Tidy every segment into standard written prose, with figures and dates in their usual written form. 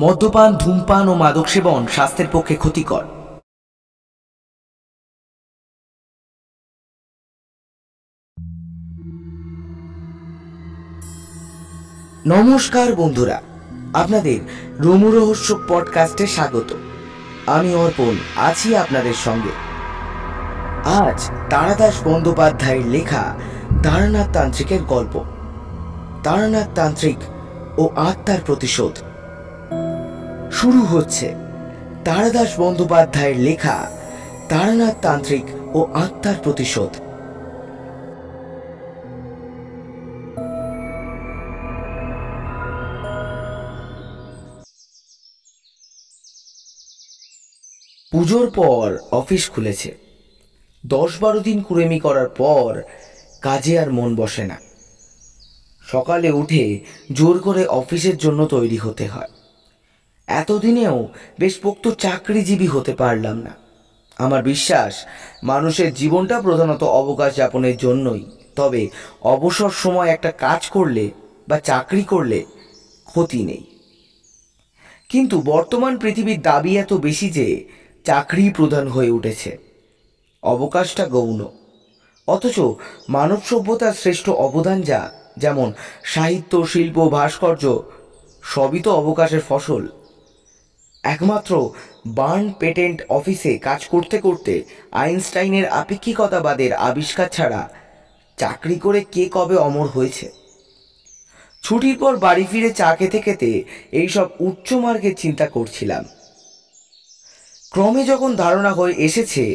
মদ্যপান, ধূমপান ও মাদক সেবন স্বাস্থ্যের পক্ষে ক্ষতিকর। নমস্কার বন্ধুরা, আপনাদের রোমু রহস্য পডকাস্টে স্বাগত। আমি অর্পণ আছি আপনাদের সঙ্গে। আজ তারাদাস বন্দ্যোপাধ্যায়ের লেখা তারানাথ তান্ত্রিকের গল্প, তারানাথ তান্ত্রিক ও আত্মার প্রতিশোধ। শুরু হচ্ছে তারাদাস বন্দ্যোপাধ্যায়ের লেখা তারানাথ তান্ত্রিক ও আত্মার প্রতিশোধ। পুজোর পর অফিস খুলেছে। 10-12 দিন কুড়েমি করার পর কাজে আর মন বসে না। সকালে উঠে জোর করে অফিসের জন্য তৈরি হতে হয়। এতদিনেও বেশ পোক্ত চাকরিজীবী হতে পারলাম না। আমার বিশ্বাস, মানুষের জীবনটা প্রধানত অবকাশ যাপনের জন্যই। তবে অবসর সময় একটা কাজ করলে বা চাকরি করলে ক্ষতি নেই। কিন্তু বর্তমান পৃথিবীর দাবি এত বেশি যে চাকরি প্রধান হয়ে উঠেছে, অবকাশটা গৌণ। অথচ মানব সভ্যতার শ্রেষ্ঠ অবদান যেমন সাহিত্য, শিল্প, ভাস্কর্য, সবই তো অবকাশের ফসল। একমাত্র বার্ন পেটেন্ট অফিসে কাজ করতে করতে আইনস্টাইনের আপেক্ষিকতাবাদের আবিষ্কার ছাড়া চাকরি করে কে কবে অমর হয়েছে? ছুটির পর বাড়ি ফিরে চা খেতে খেতে এইসব উচ্চ মার্গের চিন্তা করছিলাম। ক্রমে যখন ধারণা হয়ে এসেছে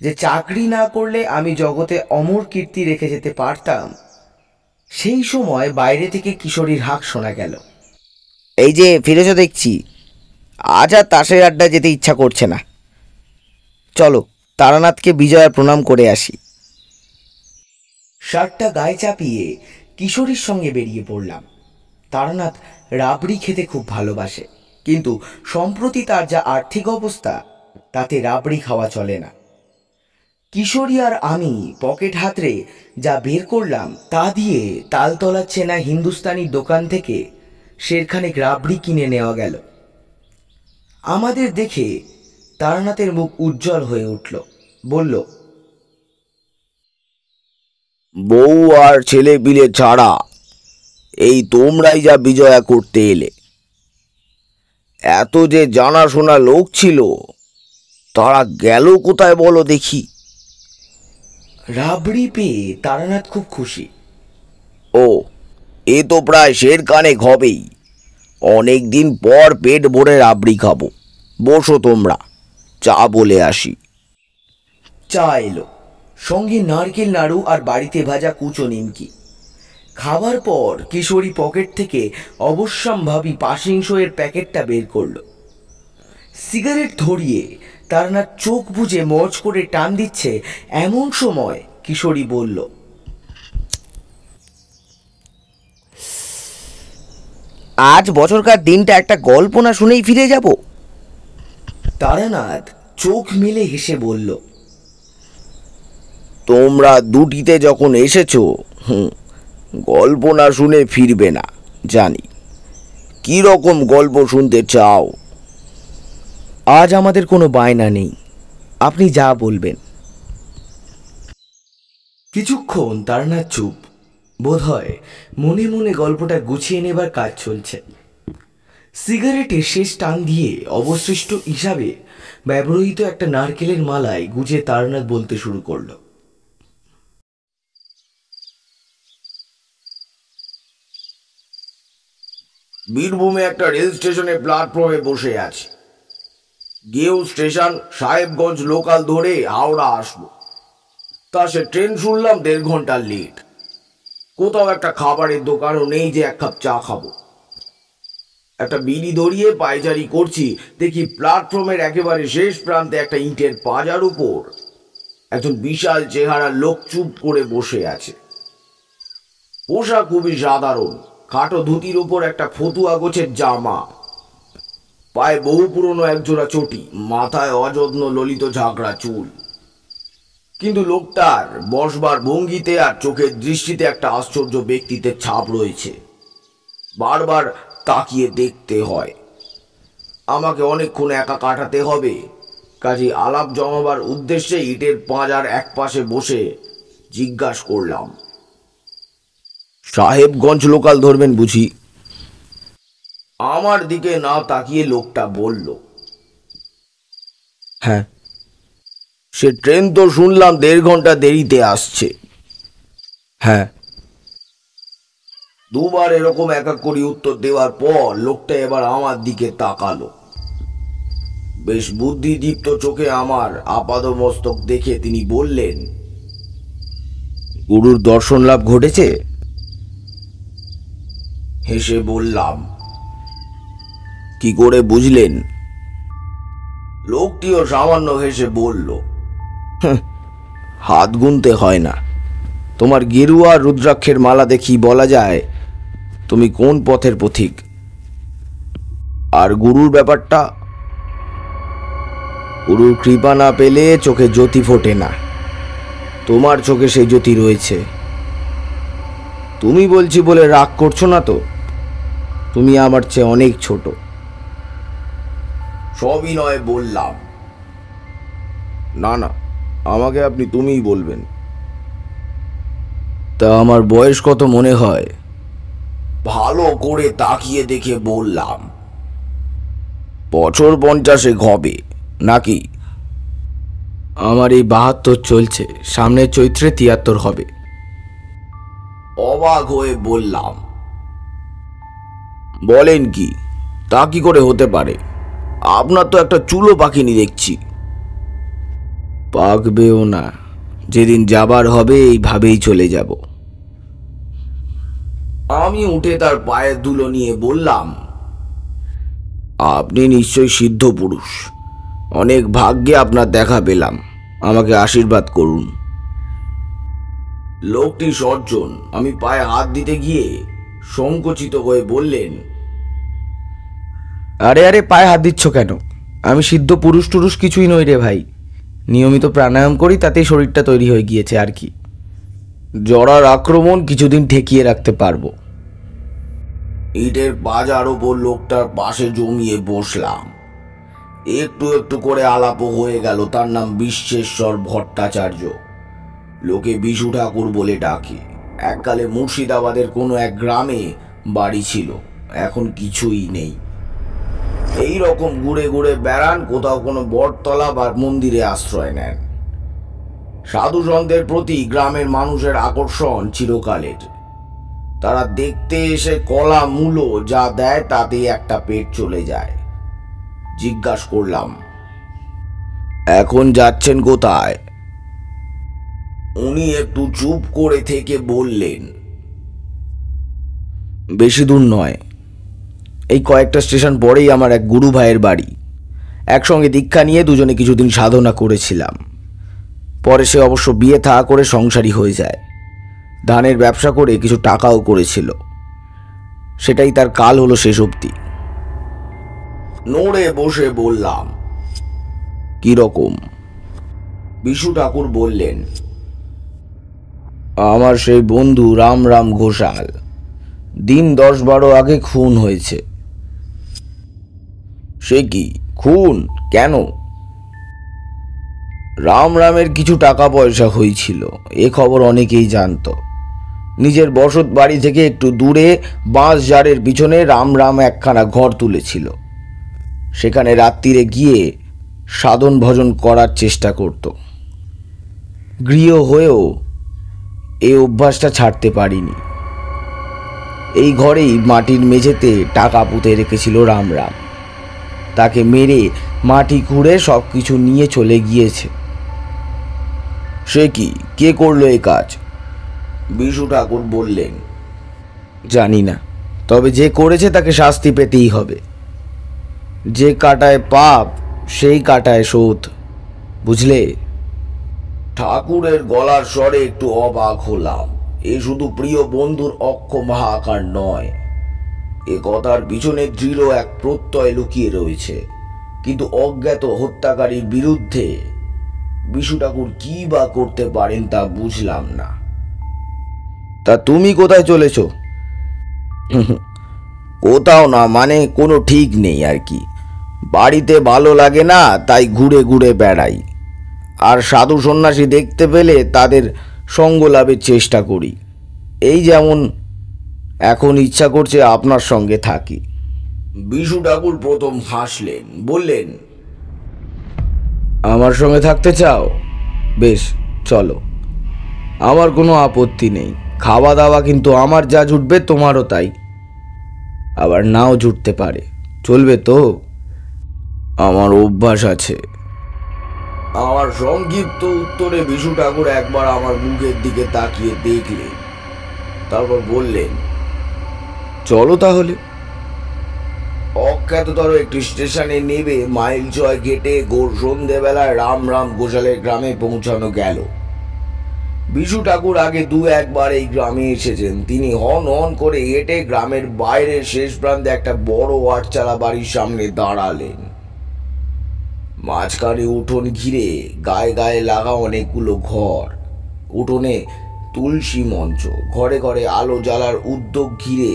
যে চাকরি না করলে আমি জগতে অমর কীর্তি রেখে যেতে পারতাম, সেই সময় বাইরে থেকে কিশোরীর হাঁক শোনা গেল। এই যে ফিরেছ দেখছি, আজ আর তাসের আড্ডা যেতে ইচ্ছা করছে না। চলো তারানাথকে বিজয়া প্রণাম করে আসি। শার্টটা গায়ে চাপিয়ে কিশোরীর সঙ্গে বেরিয়ে পড়লাম। তারানাথ রাবড়ি খেতে খুব ভালোবাসে, কিন্তু সম্প্রতি তার যা আর্থিক অবস্থা, তাতে রাবড়ি খাওয়া চলে না। কিশোরী আর আমি পকেট হাতড়ে যা বের করলাম তা দিয়ে তালতলার চেনা হিন্দুস্তানি দোকান থেকে সেরখানেক রাবড়ি কিনে নেওয়া গেল। আমাদের দেখে তারানাথের মুখ উজ্জ্বল হয়ে উঠল। বলল, বউ আর ছেলে পিলে ছাড়া এই তোমরাই যা বিজয়া করতে এলে। এত যে জানাশোনা লোক ছিল, তারা গেল কোথায় বলো দেখি? রাবড়ি পেয়ে তারানাথ খুব খুশি। ও, এ তো প্রায় শের কানেক হবেই। অনেক দিন পর পেট ভরে রাবড়ি খাবো। বসো তোমরা, চা বলে আসি। চা এলো, সঙ্গে নারকেল নাড়ু আর বাড়িতে ভাজা কুচো নিমকি। খাবার পর কিশোরী পকেট থেকে অবশ্যম্ভাবী পাশিংশোয়ের প্যাকেটটা বের করলো। সিগারেট ধরিয়ে তারানাথ চোখ বুজে মজ করে টান দিচ্ছে, এমন সময় কিশোরী বলল, আজ বছরকার দিনটা একটা গল্প না শুনেই ফিরে যাব। তারানাথ চোখ মেলে হেসে বলল, তোমরা দুটিতে যখন এসেছো, গল্প না শুনে ফিরবে না জানি। কি রকম গল্প শুনতে চাও? আজ আমাদের কোনো বায়না নেই, আপনি যা বলবেন। কিছুক্ষণ তারানাথ চুপ। বোধহয় মনে মনে গল্পটা গুছিয়ে নেবার কাজ চলছে। সিগারেটের শেষ টান দিয়ে অবশিষ্ট হিসাবে ব্যবহৃত একটা নারকেলের মালায় গুজে তারানাথ বলতে শুরু করলো, বীরভূমে একটা রেল স্টেশনে প্ল্যাটফর্মে বসে আছি। গেও স্টেশন, সাহেবগঞ্জ লোকাল ধরে হাওড়া আসবো। তা সে ট্রেন শুনলাম 1.5 ঘন্টার লেট। কোথাও একটা খাবারের দোকানও নেই যে 1 কাপ চা খাবো। একটা বিড়ি ধরিয়ে পায়চারি করছি, দেখি প্ল্যাটফর্মের একেবারে শেষ প্রান্তে একটা ইটের পাজার উপর একজন বিশাল চেহারার লোক চুপ করে বসে আছে। পোশাক খুবই সাধারণ, খাটো ধুতির উপর একটা ফতুয়া গোছের জামা, পায়ে বহু পুরনো একজোড়া চটি, মাথায় অযত্ন ললিত ঝাঁকড়া চুল। কিন্তু লোকটার বসবার ভঙ্গিতে আর চোখের দৃষ্টিতে একটা আশ্চর্য ব্যক্তিত্বের ছাপ রয়েছে। বারবার তাকিয়ে দেখতে হয়। আমাকে অনেকক্ষণ একা কাটাতে হবে, কাজে আলাপ জমাবার উদ্দেশ্যে ইটের পাঁজার এক পাশে বসে জিজ্ঞাসা করলাম, সাহেবগঞ্জ লোকাল ধরবেন বুঝি? আমার দিকে না তাকিয়ে লোকটা বলল, হ্যাঁ। সে ট্রেন তো শুনলাম 1.5 ঘন্টা দেরিতে আসছে। হ্যাঁ। দুবার এরকম এক এক করে উত্তর দেওয়ার পর লোকটা এবার আমার দিকে তাকালো। বেশ বুদ্ধিদীপ্ত চোখে আমার আপাদমস্তক দেখে তিনি বললেন, গুরুর দর্শন লাভ ঘটেছে? হেসে বললাম, কি করে বুঝলেন? লোকটিও সামান্য হেসে বলল, হাত গুনতে হয় না, তোমার গেরুয়া রুদ্রাক্ষের মালা দেখি বলা যায় তুমি কোন পথের পথিক। আর গুরুর ব্যাপারটা, গুরুর কৃপা না পেলে চোখে জ্যোতি ফোটে না, তোমার চোখে সেই জ্যোতি রয়েছে। তুমি বলছি বলে রাগ করছো না তো? তুমি আমার চেয়ে অনেক ছোট। সবিনয়ে বললাম, না না, আমাকে আপনি তুমিই বলবেন। তা আমার বয়স কত মনে হয়? ভালো করে তাকিয়ে দেখে বললাম, বছর 50 হবে নাকি? আমার এই 72 চলছে, সামনের চৈত্রে 73 হবে। অবাক হয়ে বললাম, বলেন কি? তা কি করে হতে পারে? আপনার তো একটা চুলো পাখিনি দেখছি। পাকবেও না, যেদিন যাবার হবে এইভাবেই চলে যাব। আমি উঠে তার পায়ের ধুলো নিয়ে বললাম, আপনি নিশ্চয়ই সিদ্ধ পুরুষ, অনেক ভাগ্যে আপনার দেখা পেলাম, আমাকে আশীর্বাদ করুন। লোকটি সজ্জন আমি পায়ে হাত দিতে গিয়ে সংকুচিত হয়ে বললেন, আরে আরে, পায়ে হাত দিচ্ছ কেন? আমি সিদ্ধ পুরুষ টুরুষ কিছুই নই রে ভাই, নিয়মিত প্রাণায়াম করি, তাতেই শরীরটা তৈরি হয়ে গিয়েছে আর কি। জরার আক্রমণ কিছুদিন ঠেকিয়ে রাখতে পারবো। ইটের বাজার ওপর লোকটার পাশে জমিয়ে বসলাম। একটু একটু করে আলাপও হয়ে গেল। তার নাম বিশ্বেশ্বর ভট্টাচার্য, লোকে বিশু ঠাকুর বলে ডাকে। এককালে মুর্শিদাবাদের কোনো এক গ্রামে বাড়ি ছিল, এখন কিছুই নেই। এই রকম ঘুরে ঘুরে বেড়ান, কোথাও কোনো বটতলা বা মন্দিরে আশ্রয় নেন। সাধু সন্তের প্রতি গ্রামের মানুষের আকর্ষণ চিরকালের। তারা দেখতে এসে কলা মূলো যা দেয় তাতেই একটা পেট চলে যায়। জিজ্ঞাসা করলাম, এখন যাচ্ছেন কোথায়? উনি একটু চুপ করে থেকে বললেন, বেশি দূর নয়, এই কয়েকটা স্টেশন পরেই আমার এক গুরু ভাইয়ের বাড়ি। একসঙ্গে দীক্ষা নিয়ে দুজনে কিছুদিন সাধনা করেছিলাম। পরে সে অবশ্য বিয়ে থা করে সংসারী হয়ে যায়। ধানের ব্যবসা করে কিছু টাকাও করেছিল, সেটাই তার কাল হলো শেষ অবধি। নড়ে বসে বললাম, কি রকম? বিশু ঠাকুর বললেন, আমার সেই বন্ধু রাম রাম ঘোষাল দিন 10-12 আগে খুন হয়েছে। সে কি খুন? কেন? রাম রামের কিছু টাকা পয়সা হয়েছিল, এ খবর অনেকেই জানত। নিজের বসত বাড়ি থেকে একটু দূরে বাঁশ জারের পিছনে রাম রাম একখানা ঘর তুলেছিল। সেখানে রাত্রিরে গিয়ে সাধন ভজন করার চেষ্টা করত। গৃহ হয়েও এই অভ্যাসটা ছাড়তে পারিনি। এই ঘরেই মাটির মেঝেতে টাকা পুঁতে রেখেছিল রাম রাম। তাকে মেরে মাটি খুঁড়ে সব কিছু নিয়ে চলে গিয়েছে। সে কি, কে করলো এ কাজ? বিশু ঠাকুর বললেন, জানি না, তবে যে করেছে তাকে শাস্তি পেতেই হবে। যে কাটায় পাপ সেই কাটায় শোধ, বুঝলে? ঠাকুরের গলার স্বরে একটু অবাক হলাম। এ শুধু প্রিয় বন্ধুর অক্ষম হাহাকার নয়, এ কথার পিছনে দৃঢ় এক প্রত্যয় লুকিয়ে রয়েছে। কিন্তু অজ্ঞাত হত্যাকারীর বিরুদ্ধে বিশু ঠাকুর কি বা করতে পারেন তা বুঝলাম না। তা তুমি কোথায় চলেছ? কোথাও না, মানে কোনো ঠিক নেই আর কি। বাড়িতে ভালো লাগে না, তাই ঘুরে ঘুরে বেড়াই। আর সাধু সন্ন্যাসী দেখতে পেলে তাদের সঙ্গ লাভের চেষ্টা করি। এই যেমন এখন ইচ্ছা করছে আপনার সঙ্গে থাকি। বিশু ঠাকুর প্রথম হাসলেন, বললেন, আমার সঙ্গে থাকতে চাও? বেশ, চলো, আমার কোনো আপত্তি নেই। খাওয়া দাওয়া কিন্তু আমার যা জুটবে তোমারও তাই, আবার নাও জুটতে পারে। চলবে তো? আমার অভ্যাস আছে। আমার সংক্ষিপ্ত উত্তরে বিশু ঠাকুর একবার আমার মুখের দিকে তাকিয়ে দেখলেন, তারপর বললেন, চলো তাহলে। অখ্যাততর একটি স্টেশনে নেবে মাইল ছয় কেটে গোর সন্ধেবেলায় রামরাম ঘোষালের গ্রামে পৌঁছানো গেল। বিশু ঠাকুর আগে দু একবার এই গ্রামে এসেছেন। তিনি হন হন করে হেঁটে গ্রামের বাইরের শেষ প্রান্তে একটা বড় আটচালা বাড়ির সামনে দাঁড়ালেন। মাঝখানে উঠোন ঘিরে গায়ে গায়ে লাগা অনেকগুলো ঘর। উঠোনে তুলসী মঞ্চ, ঘরে ঘরে আলো জ্বালার উদ্যোগ ঘিরে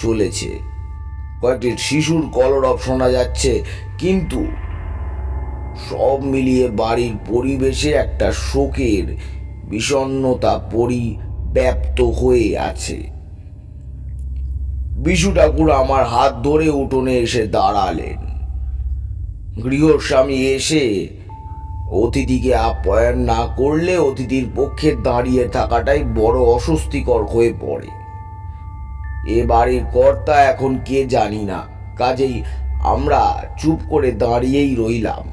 চলেছে। কয়েকটি শিশুর কলরব শোনা যাচ্ছে, কিন্তু সব মিলিয়ে বাড়ির পরিবেশে একটা শোকের বিষণ্ণতা পরিব্যাপ্ত হয়ে আছে। বিশু ঠাকুর আমার হাত ধরে উঠোনে এসে দাঁড়ালেন। গৃহস্বামী এসে অতিথিকে আপ্যায়ন না করলে অতিথির পক্ষে দাঁড়িয়ে থাকাটাই বড় অস্বস্তিকর হয়ে পড়ে। এ বাড়ির কর্তা এখন কে জানি না, কাজেই আমরা চুপ করে দাঁড়িয়েই রইলাম।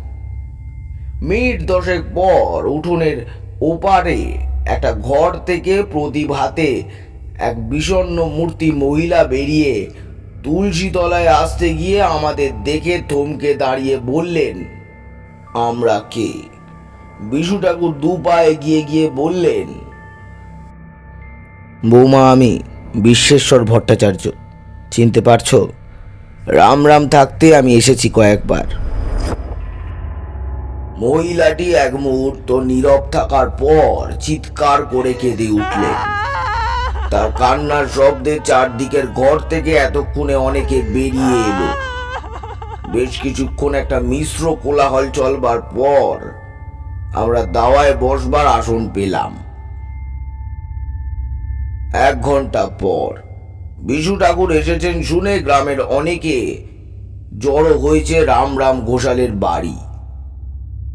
মিনিট দশেক পর উঠোনের ওপারে একটা ঘর থেকে প্রদীপ হাতে এক বিষণ্ণ মূর্তি মহিলা বেরিয়ে তুলসী তলায় আসতে গিয়ে আমাদের দেখে থমকে দাঁড়িয়ে বললেন, আমরা কে? বিশু ঠাকুর দু পা এগিয়ে গিয়ে বললেন, বৌমা, আমি বিশ্বেশ্বর ভট্টাচার্য। চিনতে পারছো? রাম রাম থাকতে আমি এসেছি কয়েকবার। মহিলাটি এক মুহূর্ত নীরব থাকার পর চিৎকার করে কেঁদে উঠলেন। তার কান্নার শব্দে চারদিকের ঘর থেকে এতক্ষণে অনেকে বেরিয়ে এলো। বেশ কিছুক্ষণ একটা মিশ্র কোলাহল চলবার পর আমরা দাওয়ায় বসবার আসন পেলাম। 1 ঘন্টা পর বিশু ঠাকুর এসেছেন শুনে গ্রামের অনেকে জড়ো হয়েছে রামরাম ঘোষালের বাড়ি।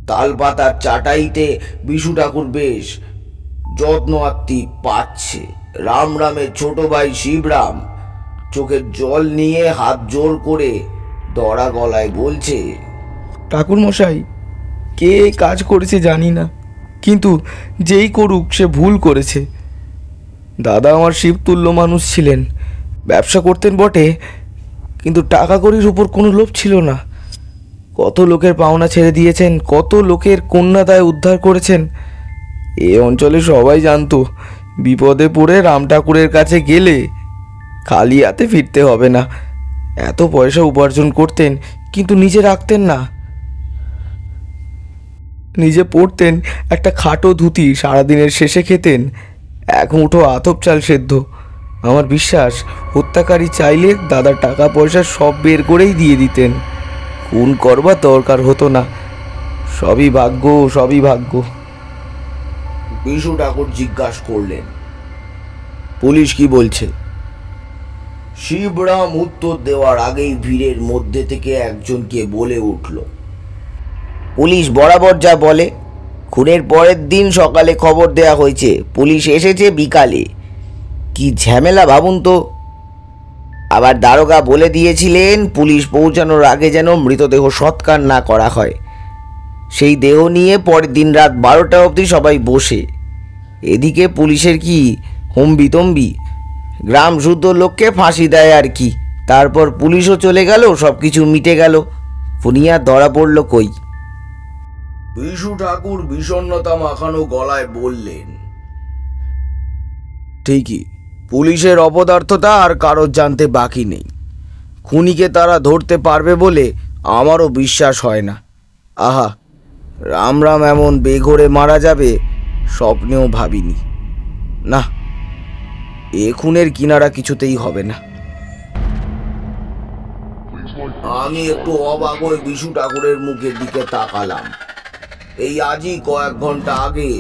তালপাতার চাটাইতে বিশু ঠাকুর বেশ যত্ন আত্মি পাচ্ছে। রামরামের ছোট ভাই শিবরাম চোখের জল নিয়ে হাত জোর করে দড়া গলায় বলছে, ঠাকুর মশাই, কে কাজ করেছে জানি না, কিন্তু যেই করুক সে ভুল করেছে। দাদা আমার শিবতুল্য মানুষ ছিলেন, ব্যবসা করতেন বটে, কিন্তু টাকা কড়ির উপর কোনো লোভ ছিল না। কত লোকের পাওনা ছেড়ে দিয়েছেন, কত লোকের কন্যাদায় উদ্ধার করেছেন। এ অঞ্চলে সবাই জানতো বিপদে পড়ে রাম ঠাকুরের কাছে গেলে খালি হাতে ফিরতে হবে না। এত পয়সা উপার্জন করতেন, কিন্তু নিজে রাখতেন না। নিজে পড়তেন একটা খাটো ধুতি, সারাদিনের শেষে খেতেন 1 মুঠো আতপ চাল সেদ্ধ। আমার বিশ্বাস হত্যাকারী চাইলে দাদার টাকা পয়সা সব বের করেই দিয়ে দিতেন। খুন করবার দরকার হতো না। সবই ভাগ্য, সবই ভাগ্য। বিশু ঠাকুর জিজ্ঞাসা করলেন, পুলিশ কি বলছে? শিবরাম উত্তর দেওয়ার আগেই ভিড়ের মধ্যে থেকে একজনকে বলে উঠল, পুলিশ বরাবর যা বলে। খুনের পরের দিন সকালে খবর দেয়া হয়েছে, পুলিশ এসেছে বিকালে। কি ঝামেলা ভাবুন তো। আবার দারোগা বলে দিয়েছিলেন পুলিশ পৌঁছানোর আগে যেন মৃতদেহ সৎকার না করা হয়। সেই দেহ নিয়ে পরের দিন রাত 12টা অবধি সবাই বসে। এদিকে পুলিশের কি হম্বিতম্বি, গ্রাম শুদ্ধ লোককে ফাঁসি দেয় আর কি। তারপর পুলিশও চলে গেল, সব কিছু মিটে গেল। ফুনিয়া ধরা পড়ল কই? বিশু ঠাকুর বিষণ্ণতা মাখানো গলায় বললেন, ঠিকই, পুলিশের অপদার্থতা আর কারোর জানতে বাকি নেই। খুনিকে তারা ধরতে পারবে বলে আমারও বিশ্বাস হয় না। আহা, রামরাম এমন বেঘরে মারা যাবে স্বপ্নেও ভাবিনি। না, এ খুনের কিনারা কিছুতেই হবে না। আমি একটু অবাক হয়ে বিশু ঠাকুরের মুখের দিকে তাকালাম। এই আজই কয়েক ঘন্টা আগে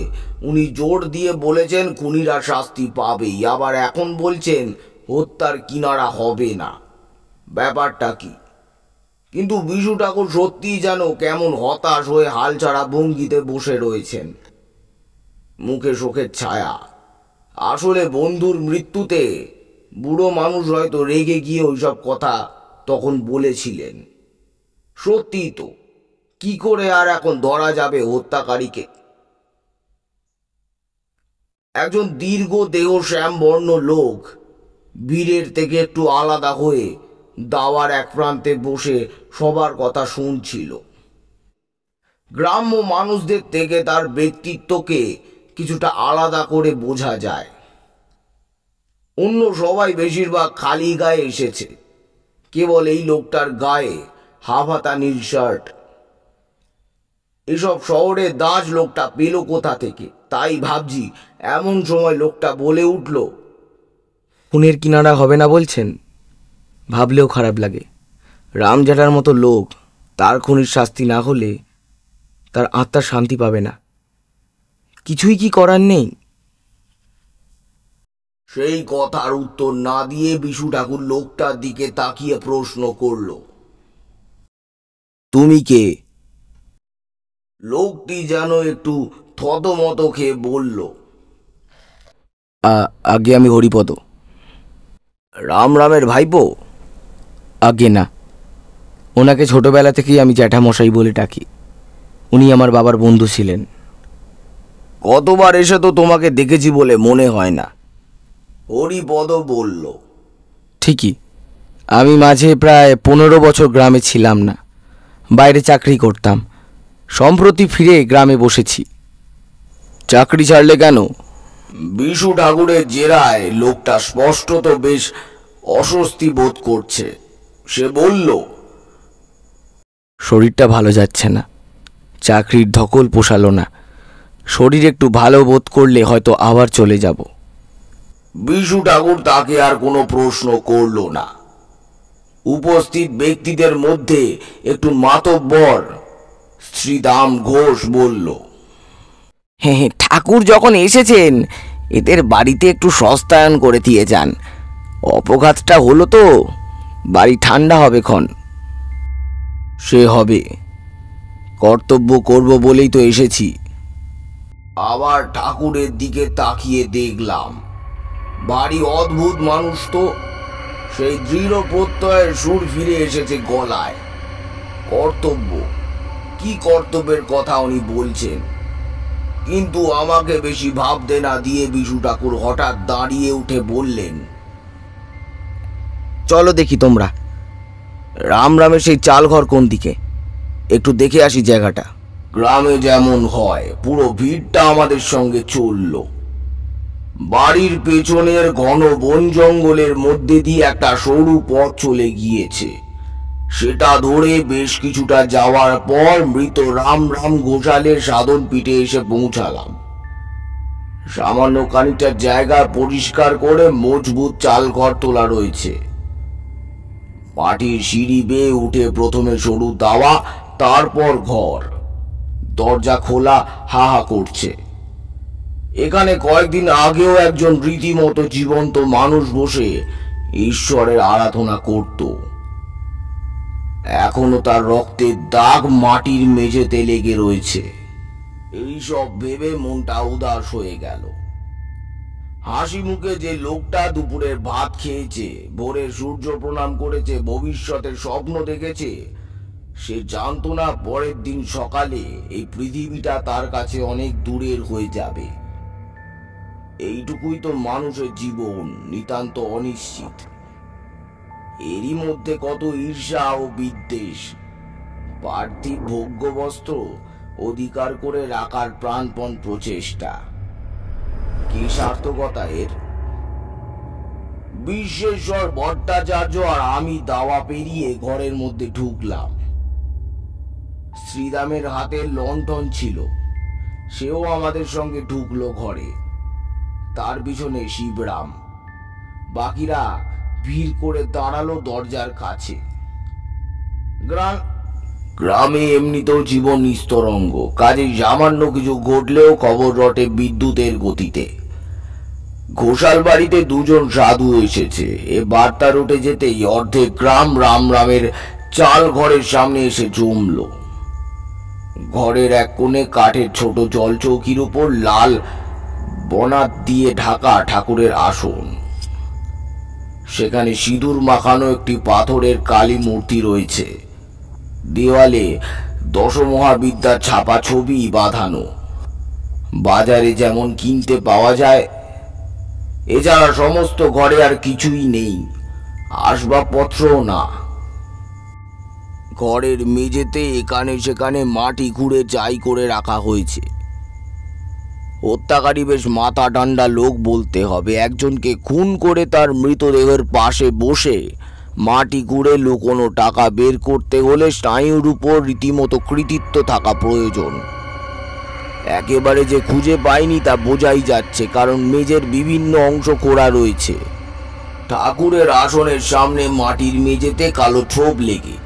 উনি জোর দিয়ে বলেছেন খুনিরা শাস্তি পাবেই, আবার এখন বলছেন হত্যার কিনারা হবে না। ব্যাপারটা কি? কিন্তু বিশু ঠাকুর সত্যিই যেন কেমন হতাশ হয়ে হাল ছাড়া ভঙ্গিতে বসে রয়েছেন, মুখে শোকের ছায়া। আসলে বন্ধুর মৃত্যুতে বুড়ো মানুষ হয়তো রেগে গিয়ে ওইসব কথা তখন বলেছিলেন। সত্যি তো, কি করে আর এখন ধরা যাবে হত্যাকারীকে? একজন দীর্ঘ দেহ শ্যামবর্ণ লোক ভিড়ের থেকে একটু আলাদা হয়ে দাওয়ার এক প্রান্তে বসে সবার কথা শুনছিল। গ্রাম্য মানুষদের থেকে তার ব্যক্তিত্বকে কিছুটা আলাদা করে বোঝা যায়। অন্য সবাই বেশিরভাগ খালি গায়ে এসেছে, কেবল এই লোকটার গায়ে হাফহাতা নীল শার্ট। এসব শহরে দাস লোকটা পেল কোথা থেকে? তাই ভাবছি এমন সময় লোকটা বলে উঠল, খুনের কিনারা হবে না বলছেন? ভাবলেও খারাপ লাগে। রামজাটার মতো লোক, তার খুনির শাস্তি না হলে তার আত্মার শান্তি পাবে না। কিছুই কি করার নেই? সেই কথার উত্তর না দিয়ে বিশু ঠাকুর লোকটার দিকে তাকিয়ে প্রশ্ন করল, তুমি কে? লোকটি যেন একটু থতমত খেয়ে বলল, আগে আমি হরিপদ। রামের ভাইপো? আগে না, ওনাকে ছোটবেলা থেকেই আমি জ্যাঠামশাই বলে ডাকি। উনি আমার বাবার বন্ধু ছিলেন। কতবার এসে তো তোমাকে দেখেছি বলে মনে হয় না, হরিপদ বলল। ঠিকই, আমি মাঝে প্রায় 15 বছর গ্রামে ছিলাম না, বাইরে চাকরি করতাম। সম্প্রতি ফিরে গ্রামে বসেছি। চাকরি ছাড়লে কেন? বিশু ঠাকুরের জেরায় লোকটা স্পষ্টত বেশ অস্বস্তি বোধ করছে। সে বলল, শরীরটা ভালো যাচ্ছে না, চাকরির ধকল পোষালো না। শরীর একটু ভালো বোধ করলে হয়তো আবার চলে যাব। বিশু ঠাকুর তাকে আর কোনো প্রশ্ন করল না। উপস্থিত ব্যক্তিদের মধ্যে একটু মাতব্বর শ্রীদাম ঘোষ বলল, হ্যাঁ, ঠাকুর যখন এসেছেন এদের বাড়িতে একটু সস্তায়ন করে দিয়ে যান। অপঘাতটা হলো তো, বাড়ি ঠান্ডা হবে ক্ষণ। সে হবে, কর্তব্য করব বলেই তো এসেছি। আবার ঠাকুরের দিকে তাকিয়ে দেখলাম, ভারী অদ্ভুত মানুষ তো। সেই দৃঢ় প্রত্যয়ের সুর ফিরে এসেছে গলায়। কর্তব্য, কি কর্তব্যের কথা উনি বলছেন? কিন্তু আমাকে বেশি ভাবতে না দিয়ে বিশু ঠাকুর হঠাৎ দাঁড়িয়ে উঠে বললেন, চলো দেখি তোমরা, রামের সেই চালঘর কোন দিকে, একটু দেখে আসি জায়গাটা। গ্রামে যেমন হয় পুরো ভিড়টা আমাদের সঙ্গে চলল। বাড়ির পেছনের ঘন বন জঙ্গলের মধ্যে দিয়ে একটা সরু পথ চলে গিয়েছে। সেটা ধরে বেশ কিছুটা যাওয়ার পর মৃত রাম ঘোষালের সাধন পিঠে এসে পৌঁছালাম। সামান্য খানিকটা জায়গা পরিষ্কার করে মজবুত চাল ঘর তোলা রয়েছে। মাটির সিঁড়ি বেয়ে উঠে প্রথমে সরু দাওয়া, তারপর ঘর। দরজা খোলা, হা হা করছে। এখানে কয়েকদিন আগেও একজন রীতিমতো জীবন্ত মানুষ বসে ঈশ্বরের আরাধনা করত। এখনো তার রক্তের দাগ মাটির মেঝেতে লেগে রয়েছে। এইসব ভেবে মনটা উদাস হয়ে গেল। হাসি মুখে যে লোকটা দুপুরের ভাত খেয়েছে, ভোরে সূর্য প্রণাম করেছে, ভবিষ্যতের স্বপ্ন দেখেছে, সে জানতো না পরের দিন সকালে এই পৃথিবীটা তার কাছে অনেক দূরের হয়ে যাবে। এইটুকুই তো মানুষের জীবন, নিতান্ত অনিশ্চিত। এরই মধ্যে কত ঈর্ষা ও বিদ্বেষ, পার্থিব ভোগ্যবস্ত্র অধিকার করে রাখার প্রাণপণ প্রচেষ্টা। কি সার্থকতা এর? বিশ্বেশ্বর ভট্টাচার্য আর আমি দাওয়া পেরিয়ে ঘরের মধ্যে ঢুকলাম। শ্রীরামের হাতে লণ্ঠন ছিল, সেও আমাদের সঙ্গে ঢুকলো ঘরে। তার পিছনে শিবরাম। বাকিরা ভিড় করে দাঁড়ালো দরজার কাছে। গ্রামে এমনিতেও জীবন নিস্তরঙ্গ, কাজেই সামান্য কিছু ঘটলেও খবর রটে বিদ্যুতের গতিতে। ঘোষাল বাড়িতে দুজন সাধু এসেছে, এ বার্তা রটে যেতেই অর্ধেক গ্রাম রামের চাল ঘরের সামনে এসে জমল। ঘরের এক কোণে কাঠের ছোট জলচৌকির উপর লাল বনাত দিয়ে ঢাকা ঠাকুরের আসন। সেখানে সিঁদুর মাখানো একটি পাথরের কালী মূর্তি রয়েছে। দেওয়ালে দশমহাবিদ্যার ছাপা ছবি বাঁধানো। বাজারে যেমন কিনতে পাওয়া যায়, এছাড়া সমস্ত ঘরে আর কিছুই নেই, আসবাবপত্রও না। ঘরের মেঝেতে এখানে সেখানে মাটি খুঁড়ে চাই করে রাখা হয়েছে। হত্যাকারী বেশ মাথা ঠান্ডা লোক বলতে হবে। একজনকে খুন করে তার মৃতদেহের পাশে বসে মাটি খুঁড়ে লুকোনো টাকা বের করতে হলে স্নায়ুর উপর রীতিমতো কৃতিত্ব থাকা প্রয়োজন। একেবারে যে খুঁজে পায়নি তা বোঝাই যাচ্ছে, কারণ মেঝের বিভিন্ন অংশ খোঁড়া রয়েছে। ঠাকুরের আসনের সামনে মাটির মেঝেতে কালো ছোপ লেগে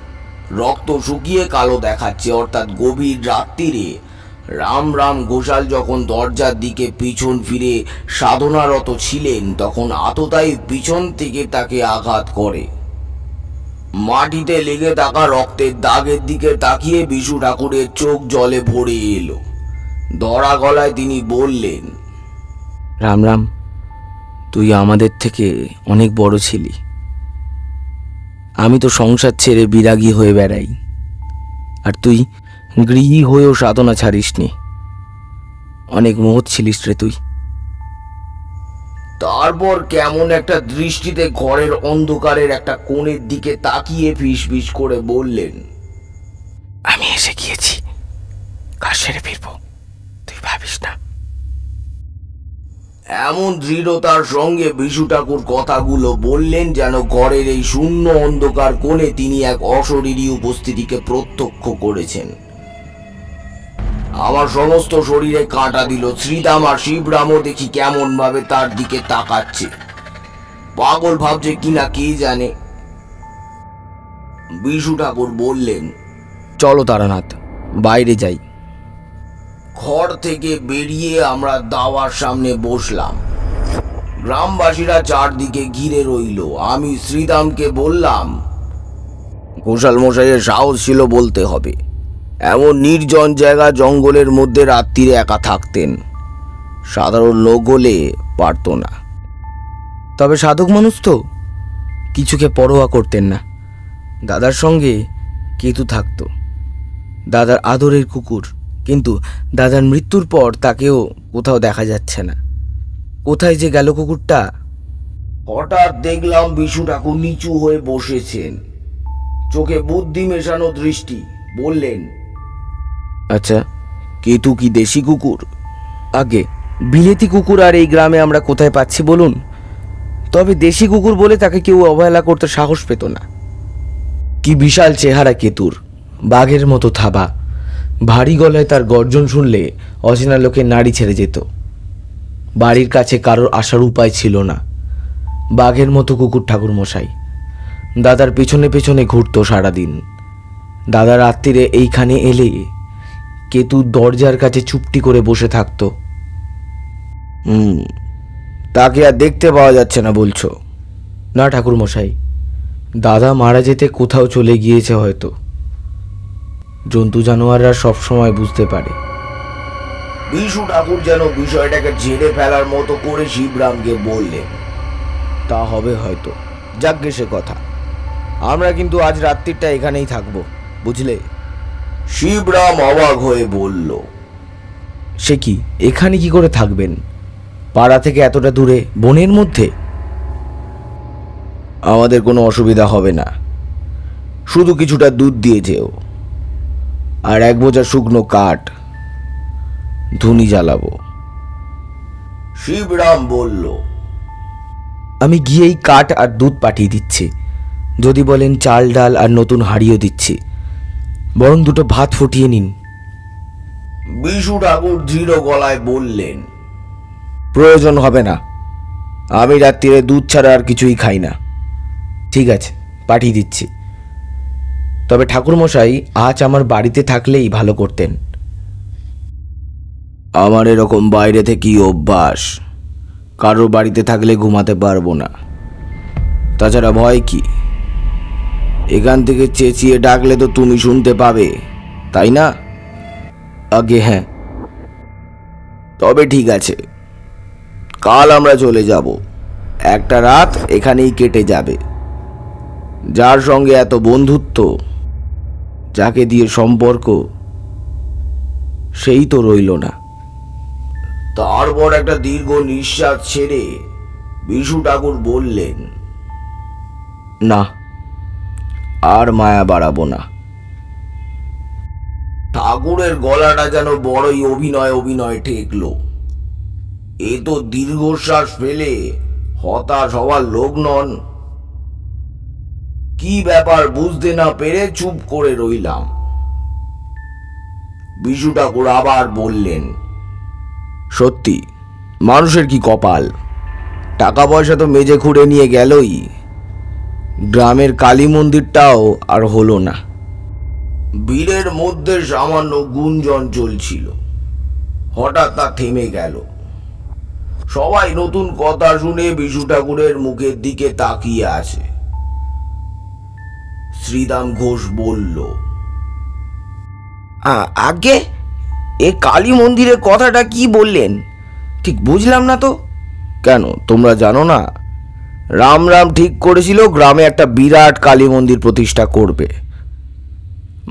রক্ত শুকিয়ে কালো দেখাচ্ছে, অর্থাৎ গভীর রাত্রিরে রাম ঘোষাল যখন দরজার দিকে পিছন ফিরে সাধনারত ছিলেন, তখন আততায়ী পিছন থেকে তাকে আঘাত করে। মাটিতে লেগে থাকা রক্তের দাগের দিকে তাকিয়ে বিশু ঠাকুরের চোখ জলে ভরে এলো। ধরা গলায় তিনি বললেন, রাম, তুই আমাদের থেকে অনেক বড় ছিলি। আমি তো সংসার ছেড়ে বিরাগী হয়ে বেড়াই, আর তুই গৃহী হয়েও সাধনা ছাড়িসনি। অনেক মহৎ ছিলিস রে তুই। তারপর কেমন একটা দৃষ্টিতে ঘরের অন্ধকারের একটা কোণের দিকে তাকিয়ে ফিসফিস করে বললেন, আমি এসে গিয়েছি, কাজ সেরে ফিরবো, তুই ভাবিস না। এমন দৃঢ়তার সঙ্গে বিশু ঠাকুর কথাগুলো বললেন যেন ঘরের এই শূন্য অন্ধকার কোণে তিনি এক অশরীরী উপস্থিতিকে প্রত্যক্ষ করেছেন। আমার সমস্ত শরীরে কাঁটা দিল। শ্রীদাম আর শিবরামও দেখি কেমন ভাবে তার দিকে তাকাচ্ছে, পাগল ভাবছে কিনা কে জানে। বিশু ঠাকুর বললেন, চলো তারানাথ, বাইরে যাই। ঘর থেকে বেরিয়ে আমরা দাওয়ার সামনে বসলাম। গ্রামবাসীরা চারদিকে ঘিরে রইল। আমি শ্রীদামকে বললাম, ঘোষাল মশাইয়ের সাহস ছিল বলতে হবে। এমন নির্জন জায়গা, জঙ্গলের মধ্যে রাত্রিরে একা থাকতেন। সাধারণ লোক হলে পারত না। তবে সাধক মানুষ তো, কিছুকে পরোয়া করতেন না। দাদার সঙ্গে কেতু থাকতো, দাদার আদরের কুকুর। কিন্তু দাদার মৃত্যুর পর তাকেও কোথাও দেখা যাচ্ছে না। কোথায় যে গেল কুকুরটা? হঠাৎ দেখলাম বিশু ঠাকুর নিচু হয়ে বসেছেন, চোখে বুদ্ধি মেশানো দৃষ্টি। বললেন, আচ্ছা, কেতু কি দেশি কুকুর? আগে বিলেতি কুকুর আর এই গ্রামে আমরা কোথায় পাচ্ছি বলুন? তবে দেশি কুকুর বলে তাকে কেউ অবহেলা করতে সাহস পেত না। কি বিশাল চেহারা কেতুর, বাঘের মতো থাবা। ভারী গলায় তার গর্জন শুনলে অচেনা লোকের নাড়ি ছেড়ে যেত। বাড়ির কাছে কারোর আসার উপায় ছিল না। বাঘের মতো কুকুর ঠাকুর মশাই। দাদার পেছনে পেছনে ঘুরতো সারাদিন। দাদা রাত্রিরে এইখানে এলে কেতু দরজার কাছে চুপটি করে বসে থাকতো। তাকে আর দেখতে পাওয়া যাচ্ছে না বলছো? না ঠাকুর মশাই, দাদা মারা যেতে কোথাও চলে গিয়েছে হয়তো। জন্তু জানোয়াররা সবসময় বুঝতে পারে। বিশু ঠাকুর যেন বিষয়টাকে ঝেড়ে ফেলার মতো করে শিবরামকে বললেন, তা হবে হয়তো, যাকগে সে কথা। আমরা কিন্তু আজ রাত্রিটা এখানেই থাকবো, বুঝলে? শিবরাম অবাক হয়ে বলল, সে কি, এখানে কি করে থাকবেন? পাড়া থেকে এতটা দূরে, বনের মধ্যে? আমাদের কোনো অসুবিধা হবে না, শুধু কিছুটা দুধ দিয়ে যেও, আর এক বোঝা শুকনো কাঠ, ধুনি জ্বালাবো। শিবরাম বলল, আমি গিয়েই কাঠ আর দুধ পাঠিয়ে দিচ্ছি। যদি বলেন চাল ডাল আর নতুন হাঁড়িও দিচ্ছি, বরং দুটো ভাত ফুটিয়ে নিন। বিশু ঠাকুর দৃঢ় গলায় বললেন, প্রয়োজন হবে না, আমি রাত্রিরে দুধ ছাড়া আর কিছুই খাই না। ঠিক আছে, পাঠিয়ে দিচ্ছি। তবে ঠাকুরমশাই আজ আমার বাড়িতে থাকলেই ভালো করতেন। আমার এরকম বাইরে থেকেই অভ্যাস, কারোর বাড়িতে থাকলে ঘুমাতে পারবো না। তাছাড়া ভয় কি? এখান থেকে চেঁচিয়ে ডাকলে তো তুমি শুনতে পাবে, তাই না? আগে হ্যাঁ। তবে ঠিক আছে, কাল আমরা চলে যাব। একটা রাত এখানেই কেটে যাবে। যার সঙ্গে এত বন্ধুত্ব, যাকে দিয়ে সম্পর্ক, সেই তো রইল না। তারপর একটা দীর্ঘ নিঃশ্বাস ছেড়ে বিশু ঠাকুর বললেন, না, আর মায়া বাড়াবো না। ঠাকুরের গলাটা যেন বড়ই অভিনয় অভিনয় ঠেকলো। এ তো দীর্ঘশ্বাস ফেলে হতাশ হওয়ার লোক নন। কি ব্যাপার বুঝতে না পেরে চুপ করে রইলাম। বিশু ঠাকুর আবার বললেন, সত্যি মানুষের কি কপাল। টাকা পয়সা তো মেজে খুঁড়ে নিয়ে গেলই, গ্রামের কালী মন্দিরটাও আর হলো না। বীরের মধ্যে সামান্য গুঞ্জন চলছিল, হঠাৎ তা থেমে গেল। সবাই নতুন কথা শুনে বিশু ঠাকুরের মুখের দিকে তাকিয়ে আছে। শ্রীদাম ঘোষ বলল, আগে এ কালী মন্দিরের কথাটা কি বললেন? ঠিক বুঝলাম না তো। কেন তোমরা জানো না? রাম ঠিক করেছিল গ্রামে একটা বিরাট কালী মন্দির প্রতিষ্ঠা করবে।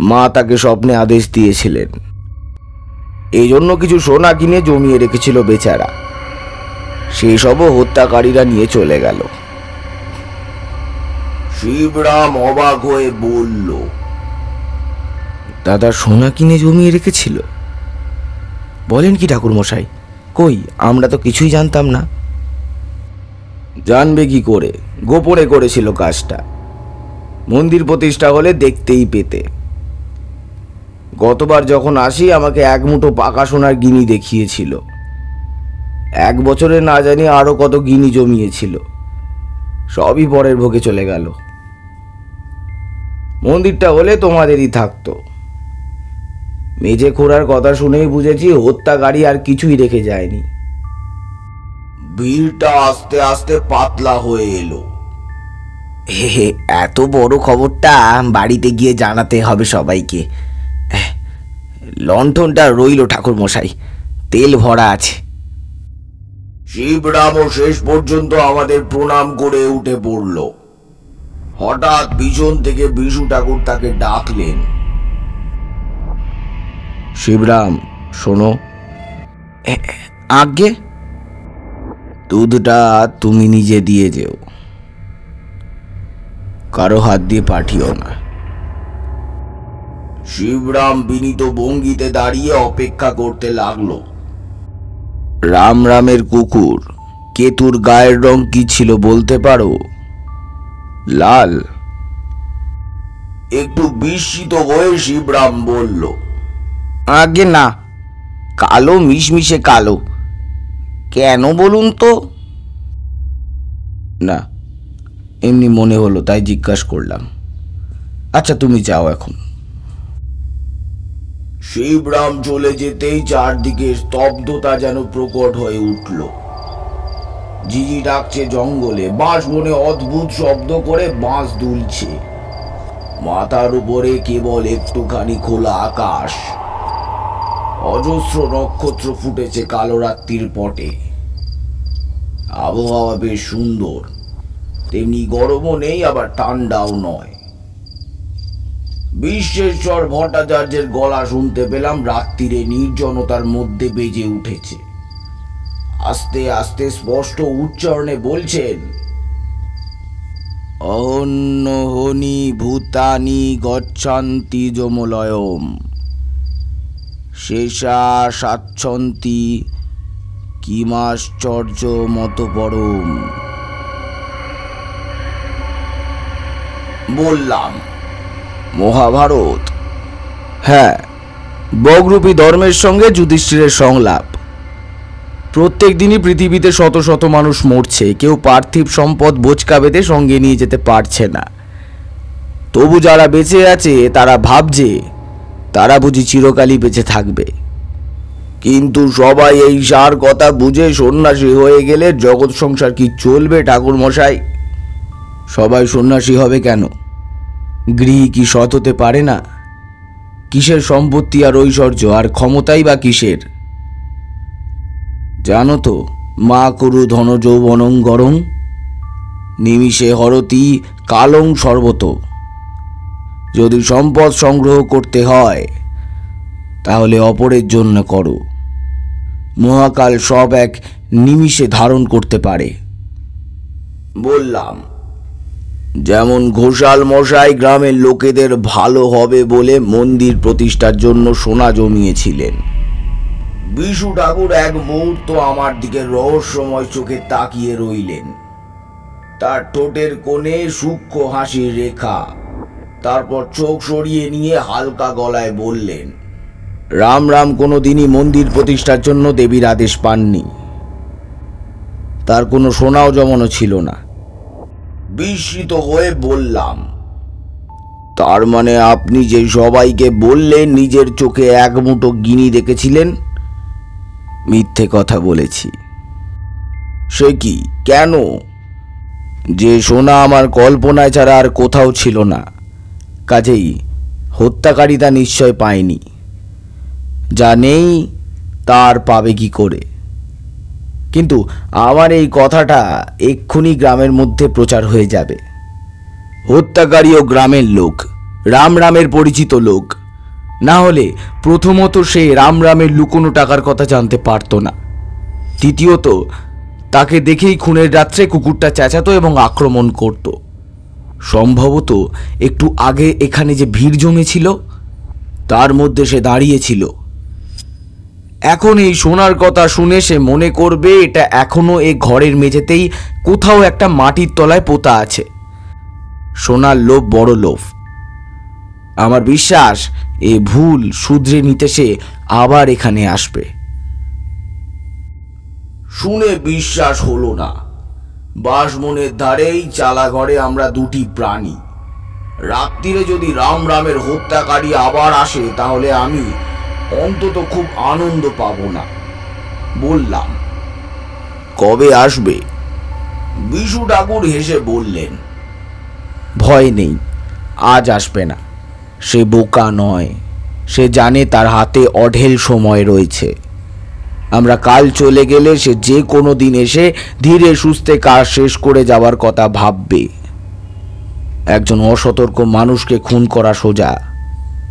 মা তাকে স্বপ্নে আদেশ দিয়েছিলেন। এই জন্য কিছু সোনা কিনে জমিয়ে রেখেছিল বেচারা। সেই সবও হত্যাকারীরা নিয়ে চলে গেল। শিবরাম অবাক হয়ে বলল, দাদা সোনা কিনে জমিয়ে রেখেছিল? বলেন কি ঠাকুরমশাই? কই, আমরা তো কিছুই জানতাম না। জানবে কি করে? গোপনে করেছিল কাজটা। মন্দির প্রতিষ্ঠা হলে দেখতেই পেতে। গতবার যখন আসি আমাকে এক মুঠো পাকা সোনার গিনি দেখিয়েছিল। 1 বছরে না জানি আরো কত গিনি জমিয়েছিল। সবই পরের ভোগে চলে গেল। মন্দিরটা হলে তোমাদেরই থাকতো। মেঝে খোঁড়ার কথা শুনেই বুঝেছি হত্যাকারী আর কিছুই রেখে যায়নি। ভিড়টা আস্তে আস্তে পাতলা হয়ে এলো। এত বড় খবরটা বাড়িতে গিয়ে জানাতে হবে সবাইকে। লণ্ঠনটা রইল ঠাকুরমশাই, তেল ভরা আছে। শিবরামও শেষ পর্যন্ত আমাদের প্রণাম করে উঠে পড়ল। হঠাৎ পিছন থেকে বিশু ঠাকুর তাকে ডাকলেন, শিবরাম শোনো। আগে দুধটা তুমি নিজে দিয়ে যেও, কারো হাত দিয়ে পাঠিও না। শিবরাম বিনীত ভঙ্গিতে দাঁড়িয়ে অপেক্ষা করতে লাগলো। রামের কুকুর কেতুর গায়ের রং কি ছিল বলতে পারো? লাল। একটু বিস্মিত হয়ে শিবরাম বলল, আগে না, কালো, মিশমিশে কালো। কেন বলুন তো? না, এমনি মনে হলো তাই জিজ্ঞাসা করলাম। আচ্ছা তুমি যাও এখন। শিবরাম চলে যেতেই চারদিকে স্তব্ধতা যেন প্রকট হয়ে উঠল। ঝিঝি ডাকছে জঙ্গলে, বাঁশ বনে অদ্ভুত শব্দ করে বাঁশ দুলছে। মাথার উপরে কেবল একটুখানি খোলা আকাশ। অজস্র নক্ষত্র ফুটেছে কালো রাত্রির পটে। আবহাওয়া বেশ সুন্দর, তেমনি গরমও নেই আবার ঠান্ডাও নয়। বিশ্বেশ্বর ভট্টাচার্যের গলা শুনতে পেলাম রাত্রিরে নির্জনতার মধ্যে বেজে উঠেছে। আস্তে আস্তে স্পষ্ট উচ্চারণে বলছেন, অহন্যহনি ভূতানি গচ্ছন্তি যমলয়ম শেষা সাচ্ছন্তি কিমাশ্চর্য মত পরম। বললাম, মহাভারত? হ্যাঁ, বগরূপী ধর্মের সঙ্গে যুধিষ্ঠিরের সংলাপ। প্রত্যেক দিনই পৃথিবীতে শত শত মানুষ মরছে, কেউ পার্থিব সম্পদ বোঝকা বেঁধে সঙ্গে নিয়ে যেতে পারছে না। তবু যারা বেঁচে আছে তারা ভাবছে তারা বুঝি চিরকালই বেঁচে থাকবে। কিন্তু সবাই এই সার কথা বুঝে সন্ন্যাসী হয়ে গেলে জগৎ সংসার কি চলবে ঠাকুর মশাই? সবাই সন্ন্যাসী হবে কেন? গৃহী কি সৎ হতে পারে না? কিসের সম্পত্তি আর ঐশ্বর্য আর ক্ষমতাই বা কিসের? জানো তো, মা করু ধন যৌবনং গরং নিমিষে হরতি কালং সর্বত। যদি সম্পদ সংগ্রহ করতে হয় তাহলে অপরের জন্য করো। মহাকাল সব এক নিমিষে ধারণ করতে পারে। বললাম, যেমন ঘোষাল মশাই গ্রামের লোকেদের ভালো হবে বলে মন্দির প্রতিষ্ঠার জন্য সোনা জমিয়েছিলেন, বিশু ঠাকুর এক মুহূর্ত আমার দিকে রহস্যময় চোখে তাকিয়ে রইলেন। তার ঠোঁটের কোণে সূক্ষ্ম হাসির রেখা। তারপর চোখ সরিয়ে নিয়ে হালকা গলায় বললেন, রাম রাম কোনো দিনই মন্দির প্রতিষ্ঠার জন্য দেবীর আদেশ পাননি। তার কোনো সোনাও জমানো ছিল না। বিস্মিত হয়ে বললাম, তার মানে আপনি যে সবাইকে বললেন নিজের চোখে এক মুঠো গিনি দেখেছিলেন? মিথ্যে কথা বলেছি। সে কি, কেন? যে সোনা আমার কল্পনায় ছাড়া আর কোথাও ছিল না, কাজেই হত্যাকারী তা নিশ্চয় পায়নি। যা নেই তার পাবে কি করে? কিন্তু আমার এই কথাটা এক্ষুনি গ্রামের মধ্যে প্রচার হয়ে যাবে। হত্যাকারীও গ্রামের লোক, রাম রামের পরিচিত লোক। না হলে প্রথমত সে রাম রামের লুকোনো টাকার কথা জানতে পারত না। দ্বিতীয়ত, তাকে দেখেই খুনের রাত্রে কুকুরটা চেঁচাতো এবং আক্রমণ করত। সম্ভবত একটু আগে এখানে যে ভিড় জমেছিল তার মধ্যে সে দাঁড়িয়েছিল। এখন এই সোনার কথা শুনে সে মনে করবে এটা এখনো এই ঘরের মেঝেতেই কোথাও একটা মাটির তলায় পোতা আছে। সোনার লোভ বড় লোভ। আমার বিশ্বাস এ ভুল শুধরে নিতে সে আবার এখানে আসবে। শুনে বিশ্বাস হলো না। বাসমনের ধারেই চালা ঘরে আমরা দুটি প্রাণী। রাত্রিরে যদি রাম রামের হত্যাকারী আবার আসে তাহলে আমি অন্তত খুব আনন্দ পাব না। বললাম, কবে আসবে? বিশু ঠাকুর হেসে বললেন, ভয় নেই, আজ আসবে না। সে বোকা নয়, সে জানে তার হাতে অঢেল সময় রয়েছে। আমরা কাল চলে গেলে সে যে কোনো দিন এসে ধীরে সুস্থে কাজ শেষ করে যাওয়ার কথা ভাববে। একজন অসতর্ক মানুষকে খুন করা সোজা,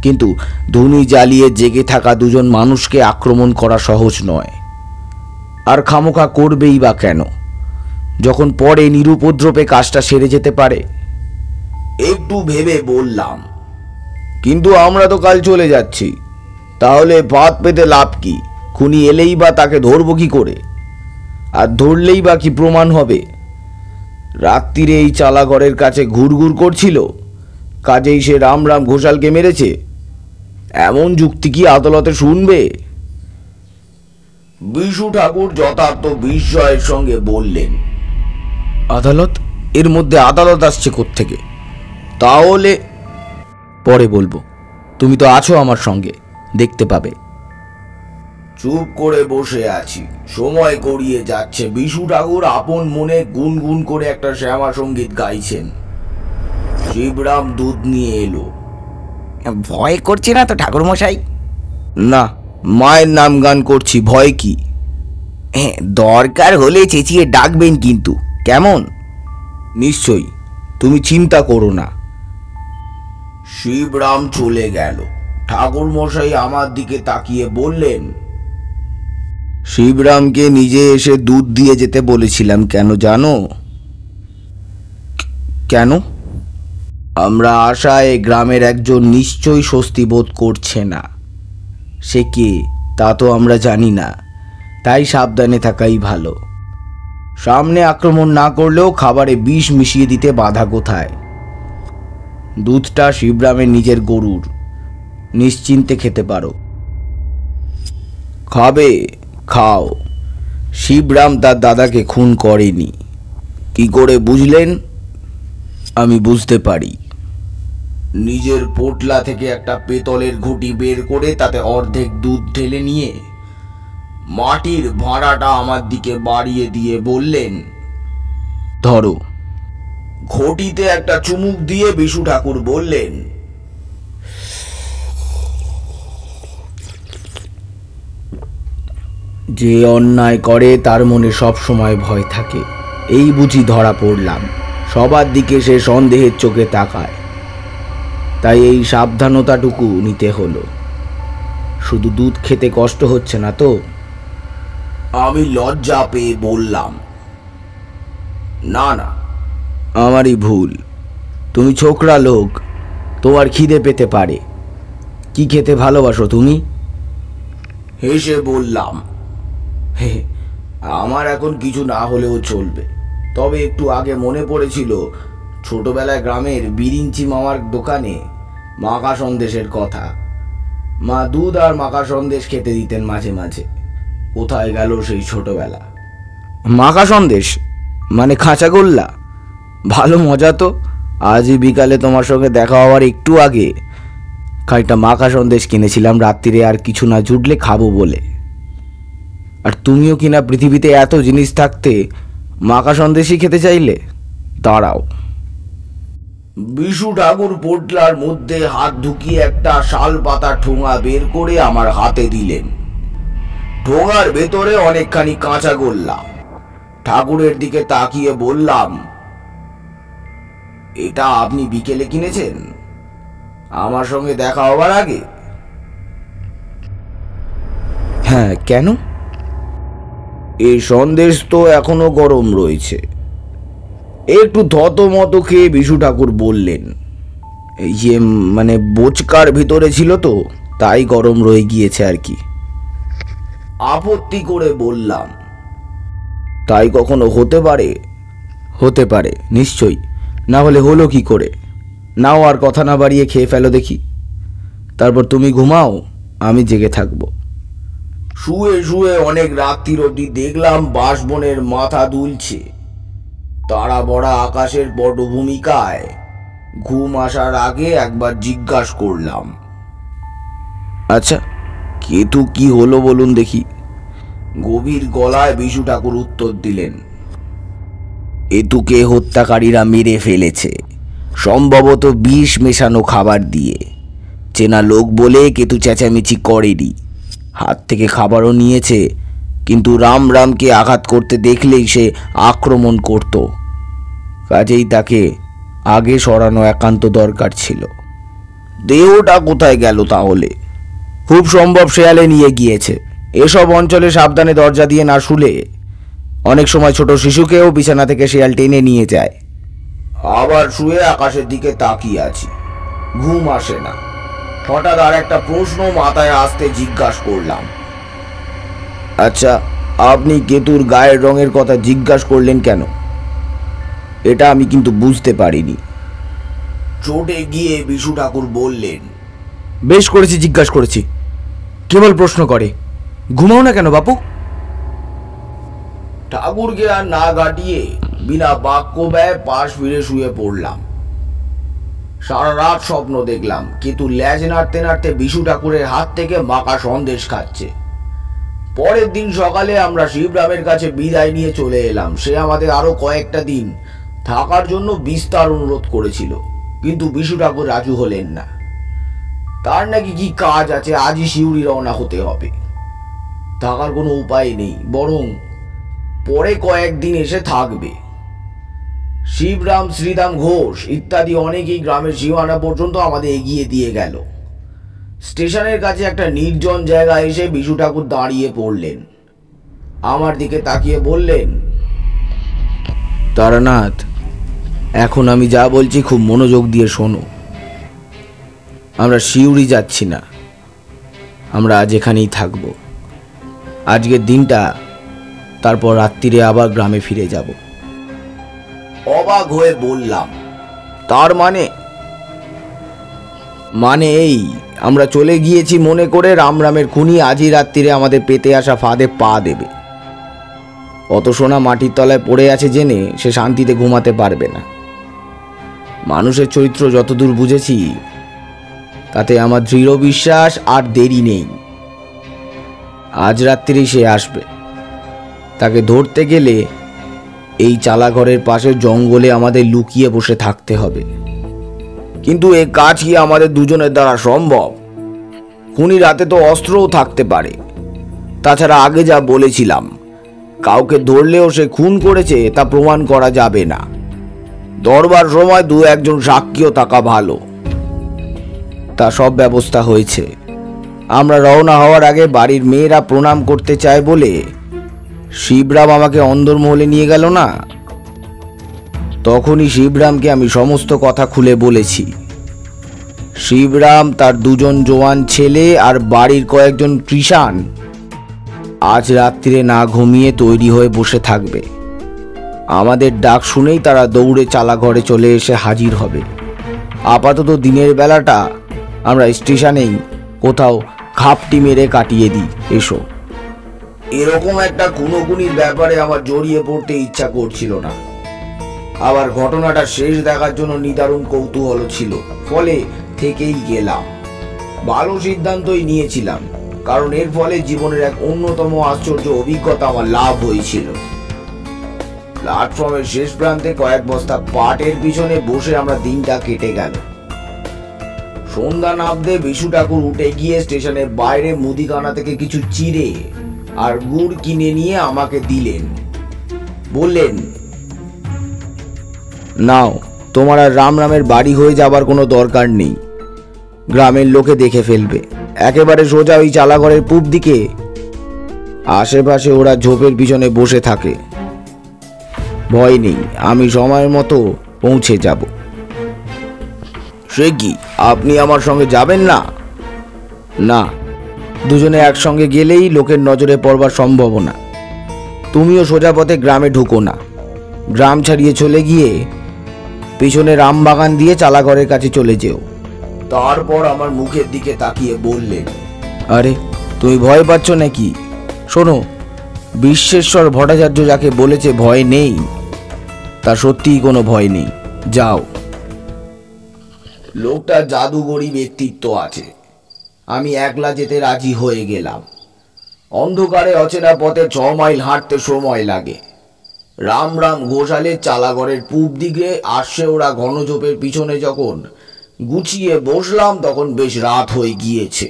কিন্তু ধুনি জ্বালিয়ে জেগে থাকা দুজন মানুষকে আক্রমণ করা সহজ নয়। আর খামোখা করবেই বা কেন, যখন পরে নিরুপদ্রবে কাজটা সেরে যেতে পারে? একটু ভেবে বললাম, কিন্তু আমরা তো কাল চলে যাচ্ছি, তাহলে ফাঁদ পেতে লাভ কি? খুনি এলেই বা তাকে ধরবো কি করে? আর ধরলেই বা কি প্রমাণ হবে? রাত্রিরে এই চালাঘরের কাছে ঘুরঘুর করছিল, কাজেই সে রাম রাম ঘোষালকে মেরেছে, এমন যুক্তি কি আদালতে শুনবে? বিশু ঠাকুর যথার্থ বিস্ময়ের সঙ্গে বললেন, আদালত? এর মধ্যে আদালত আসছে কোত্থেকে? তাহলে পরে বলবো, তুমি তো আছো আমার সঙ্গে, দেখতে পাবে। চুপ করে বসে আছি। সময় গড়িয়ে যাচ্ছে। বিশু ঠাকুর আপন মনে গুনগুন করে একটা শ্যামা সঙ্গীত গাইছেন। শিবরাম দুধ নিয়ে এলো। ভয় করছে না তো ঠাকুর মশাই? না, মায়ের নাম গান করছি, ভয় কি? দরকার হলে চেঁচিয়ে ডাকবেন কিন্তু, কেমন? নিশ্চয়ই, তুমি চিন্তা করো না। শিবরাম চলে গেল। ঠাকুর মশাই আমার দিকে তাকিয়ে বললেন, শিবরামকে নিজে এসে দুধ দিয়ে যেতে বলেছিলাম, কেন জানো? কেন? আমরা আশায় গ্রামের একজন নিশ্চয়ই স্বস্তি বোধ করছে না। সে কে তা তো আমরা জানি না, তাই সাবধানে থাকাই ভালো। সামনে আক্রমণ না করলেও খাবারে বিষ মিশিয়ে দিতে বাধা কোথায়? দুধটা শিবরামের নিজের গরুর, নিশ্চিন্তে খেতে পারো। খাবে? খাও। শিবরাম তার দাদাকে খুন করেনি। কি করে বুঝলেন? আমি বুঝতে পারি। নিজের পোটলা থেকে একটা পেতলের ঘটি বের করে তাতে অর্ধেক দুধ ঢেলে নিয়ে মাটির ভাঁড়াটা আমার দিকে বাড়িয়ে দিয়ে বললেন, ধরো। ঘটিতে একটা চুমুক দিয়ে বিশু ঠাকুর বললেন, যে অন্যায় করে তার মনে সব সময় ভয় থাকে। এই বুঝি ধরা পড়লাম। সবার দিকে সে সন্দেহের চোখে তাকায়, তাই এই সাবধানতাটুকু নিতে হলো। শুধু দুধ খেতে কষ্ট হচ্ছে না তো? আমি লজ্জা পেয়ে বললাম, না না। আমারই ভুল। তুমি ছোকরা লোক, তোমার খিদে পেতে পারে। কি খেতে ভালোবাসো তুমি? হেসে বললাম, আমার এখন কিছু না হলেও চলবে, তবে একটু আগে মনে পড়েছিল ছোটবেলায় গ্রামের বিরিঞ্চি মামার দোকানে মাখা সন্দেশের কথা। মা দুধ আর মাখা সন্দেশ খেতে দিতেন মাঝে মাঝে। কোথায় গেল সেই ছোটবেলা? মাখা সন্দেশ মানে খাঁচাগোল্লা? ভালো মজা তো। আজই বিকালে তোমার সঙ্গে দেখা হওয়ার একটু আগে খানিকটা মাখা সন্দেশ কিনেছিলাম রাত্রিরে, আর কিছু না জুটলে খাবো বলে। আর তুমিও কিনা পৃথিবীতে এত জিনিস থাকতে মাখা সন্দেশই খেতে চাইলে? দাঁড়াও। বিশু ঠাকুর পোটলার মধ্যে হাত ঢুকিয়ে একটা শাল পাতা ঠোঙা বের করে আমার হাতে দিলেন। ঠোঙার ভেতরে অনেকখানি কাঁচা গোল্লা। ঠাকুরের দিকে তাকিয়ে বললাম, এটা আপনি বিকেলে কিনেছেন আমার সঙ্গে দেখা হবার আগে? হ্যাঁ, কেন? এই সন্দেশ তো এখনো গরম রয়েছে। একটু থতমত খেয়ে বিশু ঠাকুর বললেন, ইয়ে মানে বোচকার ভিতরে ছিল তো, তাই গরম রয়ে গিয়েছে আর কি। আপত্তি করে বললাম, তাই কখনো হতে পারে? হতে পারে নিশ্চয়ই, না হলে হলো কি করে? নাও, আর কথা না বাড়িয়ে খেয়ে ফেলো দেখি। তারপর তুমি ঘুমাও, আমি জেগে থাকবো। শুয়ে শুয়ে অনেক রাত্রির অবধি দেখলাম বাঁশবনের মাথা দুলছে। তারা বড়া আকাশের পটভূমিকায় ঘুম আসার আগে একবার জিজ্ঞাসা করলাম, আচ্ছা, কেতু কি হলো বলুন দেখি। গভীর গলায় বিশু ঠাকুর উত্তর দিলেন, এতুকে হত্যাকারীরা মেরে ফেলেছে, সম্ভবত বিষ মেশানো খাবার দিয়ে। চেনা লোক বলে কেতু চেঁচামেচি করেনি, হাত থেকে খাবারও নিয়েছে, কিন্তু রামকে আঘাত করতে দেখলেই সে আক্রমণ করত। কাজেই তাকে আগে সরানো একান্ত দরকার ছিল। দেহটা কোথায় গেল তাহলে? খুব সম্ভব শেয়ালে নিয়ে গিয়েছে। এসব অঞ্চলে সাবধানে দরজা দিয়ে না শুলে অনেক সময় ছোট শিশুকেও বিছানা থেকে শেয়াল টেনে নিয়ে যায়। আবার শুয়ে আকাশের দিকে তাকিয়ে আছি, ঘুম আসে না। হঠাৎ আর একটা প্রশ্ন মাথায় আসতে জিজ্ঞাসা করলাম, আচ্ছা, আপনি কেতুর গায়ের রঙের কথা জিজ্ঞাসা করলেন কেন? এটা আমি কিন্তু বুঝতে পারিনি। চোটে গিয়ে বিশু ঠাকুর বললেন, বেশ করেছি, জিজ্ঞাসা করেছি। কেবল প্রশ্ন করে, ঘুমাও না কেন বাপু? ঠাকুরকে আর না গাটিয়ে বিনা বাক্য ব্যয় পাশ ফিরে শুয়ে পড়লাম। সারা রাত স্বপ্ন দেখলাম কিন্তু ল্যাজ নাড়তে নাড়তে বিশু ঠাকুরের হাত থেকে মাখা সন্দেশ খাচ্ছে। পরের দিন সকালে আমরা শিবরামের কাছে বিদায় নিয়ে চলে এলাম। সে আমাদের আরো কয়েকটা দিন থাকার জন্য বিস্তার অনুরোধ করেছিল, কিন্তু বিশু ঠাকুর রাজু হলেন না। তার নাকি কি কাজ আছে, আজই শিউরি রওনা হতে হবে। থাকার কোনো উপায় নেই, বরং পরে কয়েকদিন এসে থাকবে। শিবরাম, শ্রীরাম ঘোষ ইত্যাদি অনেকেই গ্রামের সীমানা পর্যন্ত আমাদের এগিয়ে দিয়ে গেল। স্টেশনের কাছে একটা নির্জন জায়গায় এসে বিশু ঠাকুর দাঁড়িয়ে পড়লেন। আমার দিকে তাকিয়ে বললেন, তারানাথ, এখন আমি যা বলছি খুব মনোযোগ দিয়ে শোনো। আমরা শিউরি যাচ্ছি না, আমরা আজ এখানেই থাকব। আজকের দিনটা, তারপর রাত্রিরে আবার গ্রামে ফিরে যাব। অবাক হয়ে বললাম, তার মানে এই, আমরা চলে গিয়েছি মনে করে রামের খুনি আজই রাত্রিরে আমাদের পেতে আসা ফাঁদে পা দেবে। অত সোনা মাটির তলায় পড়ে আছে জেনে সে শান্তিতে ঘুমাতে পারবে না। মানুষের চরিত্র যতদূর বুঝেছি তাতে আমার দৃঢ় বিশ্বাস আর দেরি নেই। আজ রাত্রিই সে আসবে। তাকে ধরতে গেলে এই চালাঘরের পাশের জঙ্গলে আমাদের লুকিয়ে বসে থাকতে হবে। কিন্তু এ কাজ কি আমাদের দুজনের দ্বারা সম্ভব? খুনির হাতে তো অস্ত্রও থাকতে পারে। তাছাড়া আগে যা বলেছিলাম, কাউকে ধরলেও সে খুন করেছে তা প্রমাণ করা যাবে না। ধরবার সময় দু একজন সাক্ষীও থাকা ভালো। তা সব ব্যবস্থা হয়েছে। আমরা রওনা হওয়ার আগে বাড়ির মেয়েরা প্রণাম করতে চায় বলে শিবরাম আমাকে অন্দরমহলে নিয়ে গেল না? তখনই শিবরামকে আমি সমস্ত কথা খুলে বলেছি। শিবরাম, তার দুজন জোয়ান ছেলে আর বাড়ির কয়েকজন কৃষাণ আজ রাত্রিরে না ঘুমিয়ে তৈরি হয়ে বসে থাকবে। আমাদের ডাক শুনেই তারা দৌড়ে চালাঘরে চলে এসে হাজির হবে। আপাতত দিনের বেলাটা আমরা স্টেশনেই কোথাও ঘাপটি মেরে কাটিয়ে দিই। এসো। এরকম একটা খুনোখুনির ব্যাপারে আমার জড়িয়ে পড়তে ইচ্ছা করছিল না। আবার ঘটনাটা শেষ দেখার জন্য নিদারুণ কৌতূহল ছিল, ফলে থেকেই গেলাম। ভালো সিদ্ধান্তই নিয়েছিলাম, কারণ এর ফলে জীবনের এক অন্যতম আশ্চর্য অভিজ্ঞতা আমার লাভ হয়েছিল। প্ল্যাটফর্মের শেষ প্রান্তে কয়েক বস্তা পাটের পিছনে বসে আমরা দিনটা কেটে গেল। সন্ধ্যা নামতে বিশু ঠাকুর উঠে গিয়ে স্টেশনের বাইরে মুদিখানা থেকে কিছু চিড়ে আর গুড় কিনে নিয়ে আমাকে দিলেন। বললেন, নাও, তোমার আর রামের বাড়ি হয়ে যাবার কোনো দরকার নেই। গ্রামের লোকে দেখে ফেলবে। একেবারে সোজা ওই চালাঘরের পূব দিকে। আশেপাশে ওরা ঝোপের পিছনে বসে থাকে। ভয় নেই, আমি সময়ের মতো পৌঁছে যাব। সে কি, আপনি আমার সঙ্গে যাবেন না? না, দুজনে একসঙ্গে গেলেই লোকের নজরে পড়বার সম্ভাবনা। তুমিও সোজা পথে গ্রামে ঢুকো না। গ্রাম ছাড়িয়ে চলে গিয়ে পিছনে রামবাগান দিয়ে চালাঘরের কাছে চলে যেও। তারপর আমার মুখের দিকে তাকিয়ে বললেন, আরে, তুমি ভয় পাচ্ছ নাকি? শোনো, বিশ্বেশ্বর ভট্টাচার্য যাকে বলেছে ভয় নেই, তা সত্যিই কোনো ভয় নেই। যাও। লোকটা জাদুগরি ব্যক্তিত্ব আছে। আমি একলা যেতে রাজি হয়ে গেলাম। অন্ধকারে অচেনা পথে 6 মাইল হাঁটতে সময় লাগে। রাম ঘোষালের চালাঘরের পূব দিকে আসছে ওরা ঘনঝোপের পিছনে যখন গুছিয়ে বসলাম, তখন বেশ রাত হয়ে গিয়েছে।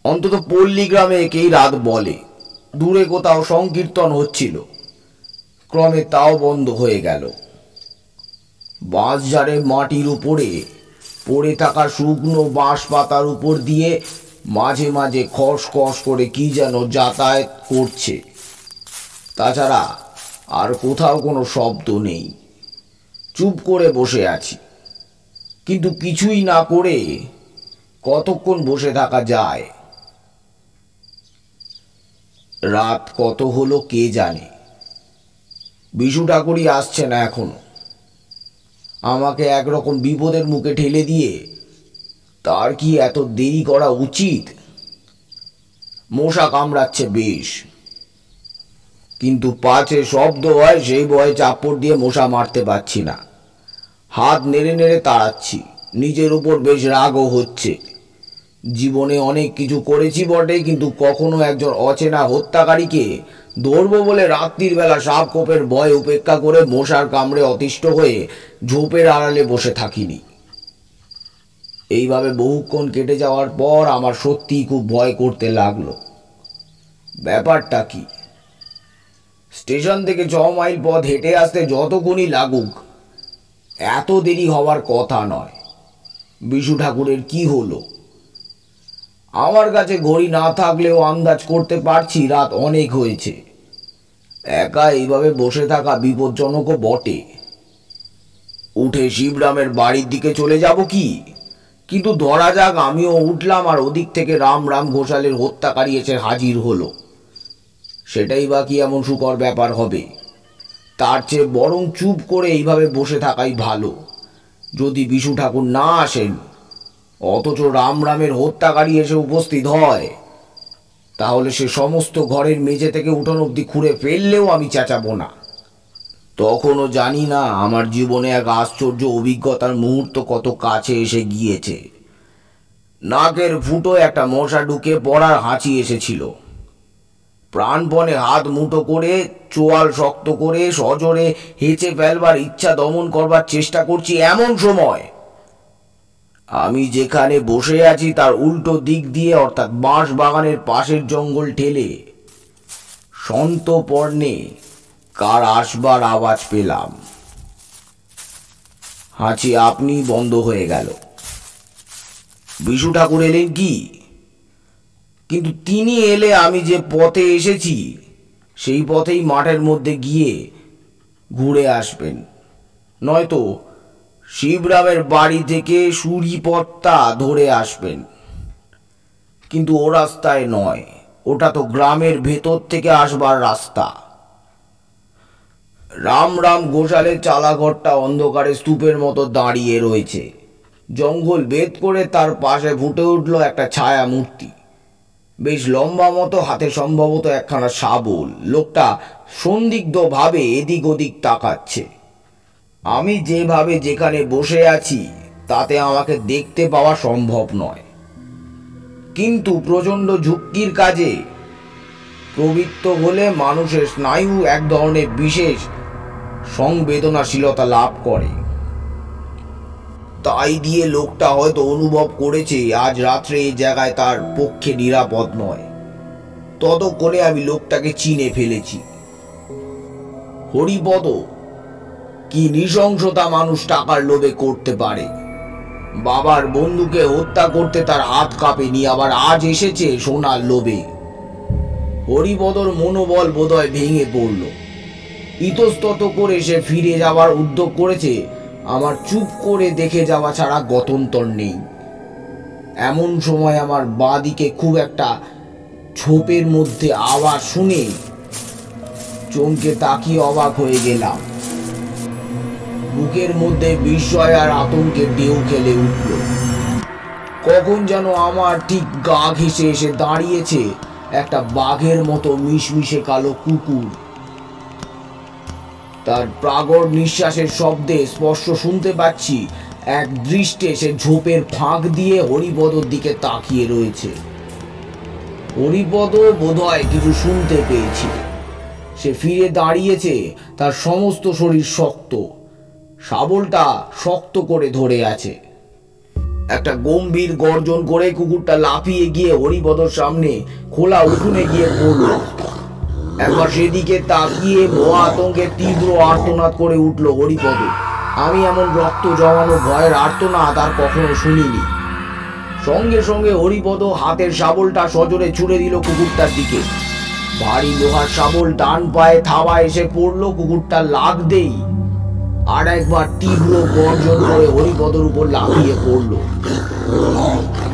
অন্তত পল্লী গ্রামে একেই রাত বলে। দূরে কোথাও সংকীর্তন হচ্ছিল, ক্রমে তাও বন্ধ হয়ে গেল। বাঁশঝাড়ে মাটির উপরে পড়ে থাকা শুকনো বাঁশ পাতার উপর দিয়ে মাঝে মাঝে খসখস করে কি যেন যাতায়াত করছে। তাছাড়া আর কোথাও কোনো শব্দ নেই। চুপ করে বসে আছি, কিন্তু কিছুই না করে কতক্ষণ বসে থাকা যায়? রাত কত হলো কে জানে। বিশু ঠাকুরই আসছে না এখনো। আমাকে একরকম বিপদের মুখে ঠেলে দিয়ে তার কি এত দেরি করা উচিত? মশা কামড়াচ্ছে বেশ, কিন্তু পাছে শব্দ হয় সেই ভয়ে চাপড় দিয়ে মশা মারতে পারছি না। হাত নেড়ে নেড়ে তাড়াচ্ছি। নিজের উপর বেশ রাগও হচ্ছে। জীবনে অনেক কিছু করেছি বটে, কিন্তু কখনো একজন অচেনা হত্যাকারীকে ধরবো বলে রাত্রির বেলা সাপ কোপের ভয় উপেক্ষা করে মশার কামড়ে অতিষ্ঠ হয়ে ঝোপের আড়ালে বসে থাকিনি। এইভাবে বহুক্ষণ কেটে যাওয়ার পর আমার সত্যিই খুব ভয় করতে লাগলো। ব্যাপারটা কি? স্টেশন থেকে 6 মাইল পথ হেঁটে আসতে যতক্ষণই লাগুক, এত দেরি হওয়ার কথা নয়। বিশু ঠাকুরের কি হলো? আমার কাছে ঘড়ি না থাকলেও আন্দাজ করতে পারছি রাত অনেক হয়েছে। একা এইভাবে বসে থাকা বিপজ্জনকও বটে। উঠে শিবরামের বাড়ির দিকে চলে যাব কি? কিন্তু ধরা যাক আমিও উঠলাম আর ওদিক থেকে রাম ঘোষালের হত্যাকারী এসে হাজির হলো। সেটাই বা কি এমন সুকর ব্যাপার হবে? তার চেয়ে বরং চুপ করে এইভাবে বসে থাকাই ভালো। যদি বিশু ঠাকুর না আসেন, অথচ রামের হত্যাকারী এসে উপস্থিত হয়, তাহলে সে সমস্ত ঘরের মেঝে থেকে উঠোন অবধি খুঁড়ে ফেললেও আমি চেঁচাবো না। তখনও জানি না আমার জীবনে এক আশ্চর্য অভিজ্ঞতার মুহূর্ত কত কাছে এসে গিয়েছে। নাকের ফুটো একটা মশা ঢুকে পড়ার হাঁচি এসেছিল। প্রাণপণে হাত মুঠো করে চোয়াল শক্ত করে সজোরে হেঁচে ফেলবার ইচ্ছা দমন করবার চেষ্টা করছি, এমন সময় আমি যেখানে বসে আছি তার উল্টো দিক দিয়ে, অর্থাৎ বাঁশ বাগানের পাশের জঙ্গল ঠেলে সন্তর্পণে কার আসবার আওয়াজ পেলাম। হাঁচি আপনি বন্ধ হয়ে গেল। বিশু ঠাকুর এলেন কি? কিন্তু তিনি এলে আমি যে পথে এসেছি সেই পথেই মাঠের মধ্যে গিয়ে ঘুরে আসবেন, নয়তো শিবরামের বাড়ি থেকে সুরিপত্তা ধরে আসবেন। কিন্তু ও রাস্তায় নয়, ওটা তো গ্রামের ভেতর থেকে আসবার রাস্তা। রাম রাম গোশালের চালাঘরটা অন্ধকারে স্তূপের মতো দাঁড়িয়ে রয়েছে। জঙ্গল ভেদ করে তার পাশে ফুটে উঠল একটা ছায়া মূর্তি, বেশ লম্বা মতো, হাতে সম্ভবত একখানা শাবল। লোকটা সন্দিগ্ধভাবে এদিক ওদিক তাকাচ্ছে। আমি যেভাবে যেখানে বসে আছি তাতে আমাকে দেখতে পাওয়া সম্ভব নয়, কিন্তু প্রচণ্ড ঝুঁকির কাজে প্রবৃত্ত হলে মানুষের স্নায়ু এক ধরনের বিশেষ সংবেদনশীলতা লাভ করে। তাই দিয়ে লোকটা হয়তো অনুভব করেছে আজ রাত্রে এই জায়গায় তার পক্ষে নিরাপদ নয়। ততক্ষণে আমি লোকটাকে চিনে ফেলেছি। হরিপদ কি নৃশংসতা মানুষ টাকার লোভে করতে পারে! বাবার বন্ধুকে হত্যা করতে তার হাত কাঁপেনি, আবার আজ এসেছে সোনার লোভে। হরিপদর মনোবল বোধহয় ভেঙে পড়ল। ইতস্তত করে সে ফিরে যাওয়ার উদ্যোগ করেছে। আমার চুপ করে দেখে যাওয়া ছাড়া গত্যন্তর নেই। এমন সময় আমার বাঁ দিকে খুব একটা ঝোপের মধ্যে আওয়াজ শুনে চমকে তাকিয়ে অবাক হয়ে গেলাম। বুকের মধ্যে বিস্ময় আর আতঙ্কের ঢেউ খেলে উঠল। কখন যেন আমার ঠিক গা ঘেঁষে এসে দাঁড়িয়েছে একটা বাঘের মতো মিশমিশে কালো কুকুর। তার প্রাগড় নিঃশ্বাসের শব্দে স্পষ্ট শুনতে পাচ্ছি এক দৃষ্টে সে ঝোপের ফাঁক দিয়ে হরিপদর দিকে তাকিয়ে রয়েছে। হরিপদ বোধহয় কিছু শুনতে পেয়েছি। সে ফিরে দাঁড়িয়েছে, তার সমস্ত শরীর শক্ত, শাবলটা শক্ত করে ধরে আছে। একটা গম্ভীর গর্জন করে কুকুরটা লাফিয়ে গিয়ে হরিপদর সামনে খোলা উঠোনে গিয়ে পড়ল। একবার সেদিকে তাকিয়ে ভয় আতঙ্কে তীব্র আর্তনাদ করে উঠল হরিপদ। আমি এমন রক্ত জমানো ভয়ের আর্তনাদ আর কখনো শুনিনি। সঙ্গে সঙ্গে হরিপদ হাতের শাবলটা সজোরে ছুড়ে দিল কুকুরটার দিকে। ভারী লোহার শাবল ডান পায়ে থাবা এসে পড়ল কুকুরটার লাগতেই আর একবার তীব্র গর্জন করে হরিপদর উপর লাফিয়ে পড়ল।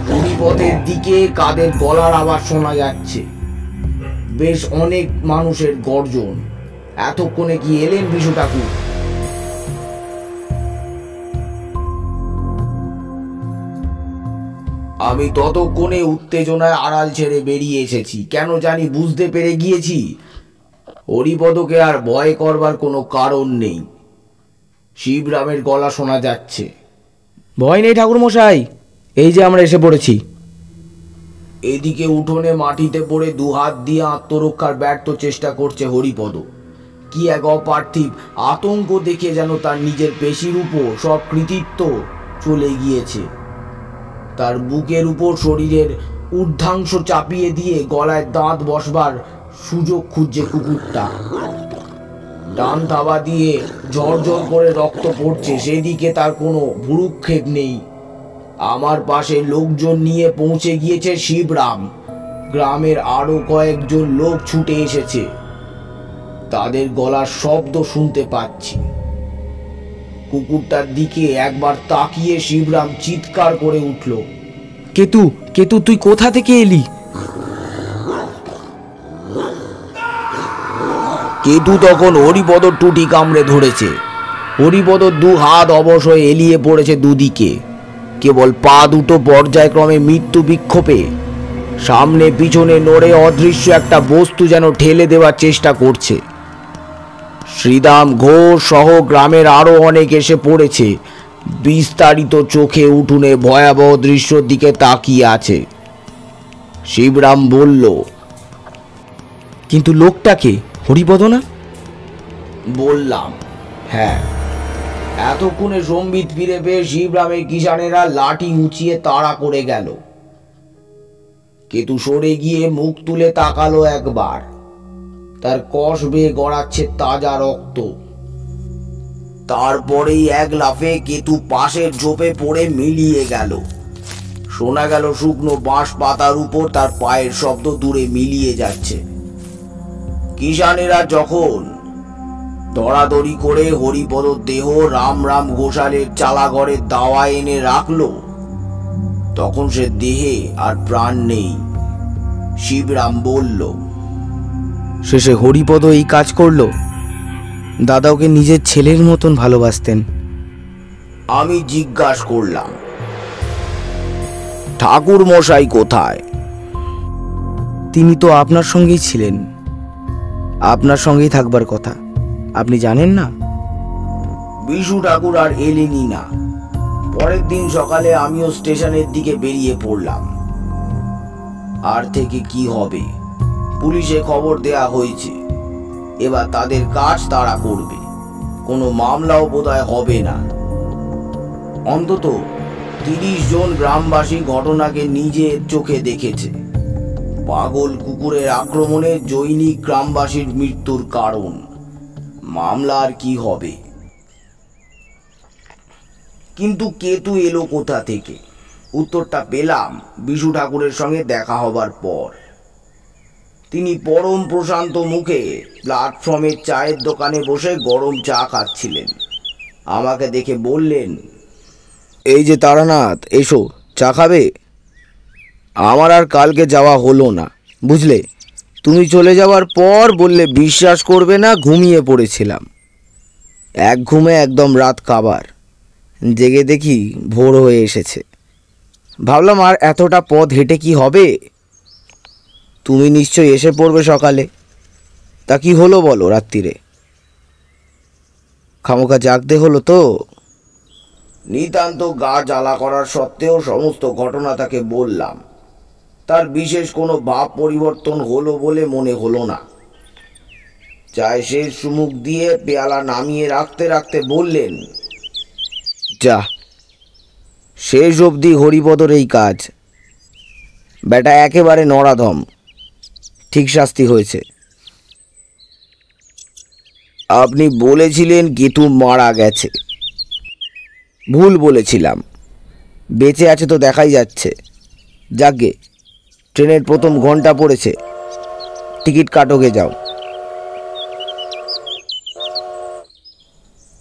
হরিপদের দিকে কাদের গলার আওয়াজ শোনা যাচ্ছে, বেশ অনেক মানুষের গর্জন। এতক্ষণে কি এলেন বিশু ঠাকুর? আমি ততক্ষণে উত্তেজনায় আড়াল ছেড়ে বেরিয়ে এসেছি। কেন জানি বুঝতে পেরে গিয়েছি হরিপদকে আর ভয় করবার কোনো কারণ নেই। শিবরামের গলা শোনা যাচ্ছে, ভয় নেই ঠাকুর মশাই, এই যে আমরা এসে পড়েছি। এদিকে উঠোনে মাটিতে পড়ে দুহাত দিয়ে আত্মরক্ষার ব্যর্থ চেষ্টা করছে হরিপদ। কি এক অপার্থিব আতঙ্ক দেখে যেন তার নিজের পেশির উপর সব কৃতিত্ব চলে গিয়েছে। তার বুকের উপর শরীরের ঊর্ধ্বাংশ চাপিয়ে দিয়ে গলায় দাঁত বসবার সুযোগ খুঁজছে কুকুরটা। ডান থাবা দিয়ে ঝরঝর করে রক্ত পড়ছে, সেদিকে তার কোনো ভ্রুক্ষেপ নেই। আমার পাশে লোকজন নিয়ে পৌঁছে গিয়েছে শিবরাম। গ্রামের আরো কয়েকজন লোক ছুটে এসেছে, তাদের গলার শব্দ শুনতে পাচ্ছি। কুকুরটার দিকে একবার তাকিয়ে শিবরাম চিৎকার করে উঠল, কেতু, কেতু তুই কোথা থেকে এলি? কেতু তখন হরিপদর টুটি কামড়ে ধরেছে। হরিপদর দু হাত অবশ হয়ে এলিয়ে পড়েছে দুদিকে, কেবল পা দুটো পর্যায়ক্রমে মৃত্যু বিক্ষোভে সামনে পিছনে নড়ে অদৃশ্য একটা বস্তু যেন ঠেলে দেওয়ার চেষ্টা করছে। শ্রীদাম ঘোষ সহ গ্রামের আরো অনেক এসে পড়েছে। বিস্তারিত চোখে উঠোনে ভয়াবহ দৃশ্যর দিকে তাকিয়ে আছে। শিবরাম বলল, কিন্তু লোকটাকে হরিপদ না? বললাম, হ্যাঁ। এতক্ষণে সম্বিত ফিরে পেয়ে শিবরামের কিষানেরা লাঠি উঁচিয়ে তাড়া করে গেল। কেতু সরে গিয়ে মুখ তুলে তাকালো একবার। তার কষ বেয়ে গড়াচ্ছে তাজা রক্ত। তারপরেই এক লাফে কেতু পাশের ঝোপে পড়ে মিলিয়ে গেল। শোনা গেল শুকনো বাঁশ পাতার উপর তার পায়ের শব্দ দূরে মিলিয়ে যাচ্ছে। কিষানেরা যখন দড়াদড়ি করে হরিপদর দেহ রাম রাম ঘোষালের চালাঘরে দাওয়া এনে রাখলো, তখন সে দেহে আর প্রাণ নেই। শিবরাম বলল, শেষে হরিপদ এই কাজ করলো? দাদা ওকে নিজের ছেলের মতন ভালোবাসতেন। আমি জিজ্ঞাসা করলাম, ঠাকুর মশাই কোথায়? তিনি তো আপনার সঙ্গেই ছিলেন, আপনার সঙ্গেই থাকবার কথা, আপনি জানেন না? বিশু ঠাকুর আর এলেনি না। পরের দিন সকালে আমিও স্টেশনের দিকে বেরিয়ে পড়লাম। আর থেকে কি হবে? পুলিশে খবর দেয়া হয়েছে, এবার তাদের কাজ তারা করবে। কোনো মামলাও বোধহয় হবে না। অন্তত 30 জন গ্রামবাসী ঘটনাকে নিজের চোখে দেখেছে। পাগল কুকুরের আক্রমণে জৈনিক গ্রামবাসীর মৃত্যুর কারণ। মামলা আর কি হবে? কিন্তু কেতু এলো কোথা থেকে? উত্তরটা পেলাম বিশু ঠাকুরের সঙ্গে দেখা হবার পর। তিনি পরম প্রশান্ত মুখে প্ল্যাটফর্মের চায়ের দোকানে বসে গরম চা খাচ্ছিলেন। আমাকে দেখে বললেন, এই যে তারানাথ, এসো, চা খাবে? আমার আর কালকে যাওয়া হলো না, বুঝলে। তুমি চলে যাওয়ার পর বললে বিশ্বাস করবে না, ঘুমিয়ে পড়েছিলাম। এক ঘুমে একদম রাত কাবার। জেগে দেখি ভোর হয়ে এসেছে। ভাবলাম আর এতটা পথ হেঁটে কি হবে। তুমি নিশ্চয়ই এসে পড়বে সকালে। তা কি হলো বলো রাত্রিরে? খামোকা জাগতে হলো তো? নিতান্ত গা জ্বালা করার সত্ত্বেও সমস্ত ঘটনা তাকে বললাম। তার বিশেষ কোনো ভাব পরিবর্তন হলো বলে মনে হলো না। চায় শেষ সুমুখ দিয়ে পেয়ালা নামিয়ে রাখতে রাখতে বললেন, যা, শেষ অবধি হরিপদর এই কাজ। বেটা একেবারে নরাধম, ঠিক শাস্তি হয়েছে। আপনি বলেছিলেন কেতু মারা গেছে। ভুল বলেছিলাম, বেঁচে আছে তো দেখাই যাচ্ছে। যাকগে, ট্রেনের প্রথম ঘন্টা পড়েছে, টিকিট কাটোগে, যাও।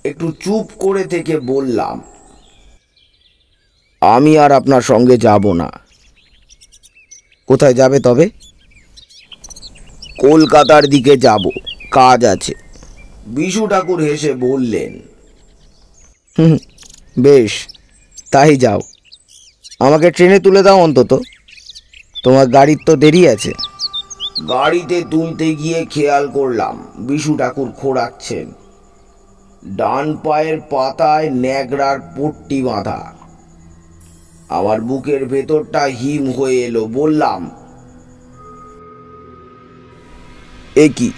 একটু চুপ করে থেকে বললাম, আমি আর আপনার সঙ্গে যাব না। কোথায় যাবে তবে? কলকাতার দিকে যাব, কাজ আছে। বিশু ঠাকুর হেসে বললেন, বেশ, তাই যাও। আমাকে ট্রেনে তুলে দাও অন্তত, তোমার গাড়ির তো দেরি আছে। গাড়িতে তুলতে গিয়ে খেয়াল করলাম বিশু ঠাকুর খোঁড়াচ্ছেন। ডান পায়ের পাতায় ন্যাকড়ার পট্টি বাঁধা। আমার বুকের ভেতরটা হিম হয়ে এলো। বললাম, এ কি,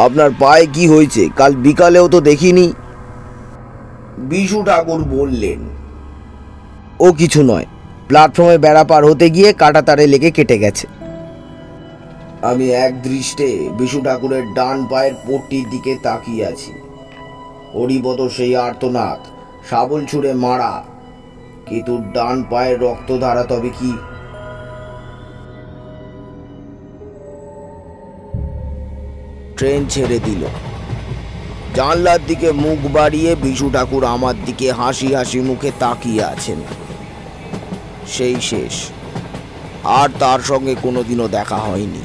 আপনার পায়ে কি হয়েছে? কাল বিকালেও তো দেখিনি। বিশু ঠাকুর বললেন, ও কিছু নয়, প্ল্যাটফর্মে বেড়া পার হতে গিয়ে কাঁটা তারে লেগে কেটে গেছে। আমি এক দৃষ্টে বিশু ঠাকুরের ডান পায়ের পট্টির দিকে তাকিয়ে আছি। হরিপদ সেই আর্তনাদ, শাবল ছুঁড়ে মারা। কিন্তু ডান পায়ের রক্তধারা তবে কি? ট্রেন ছেড়ে দিল। জানলার দিকে মুখ বাড়িয়ে বিশু ঠাকুর আমার দিকে হাসি হাসি মুখে তাকিয়ে আছেন। সেই শেষ, আর তার সঙ্গে কোনোদিনও দেখা হয়নি।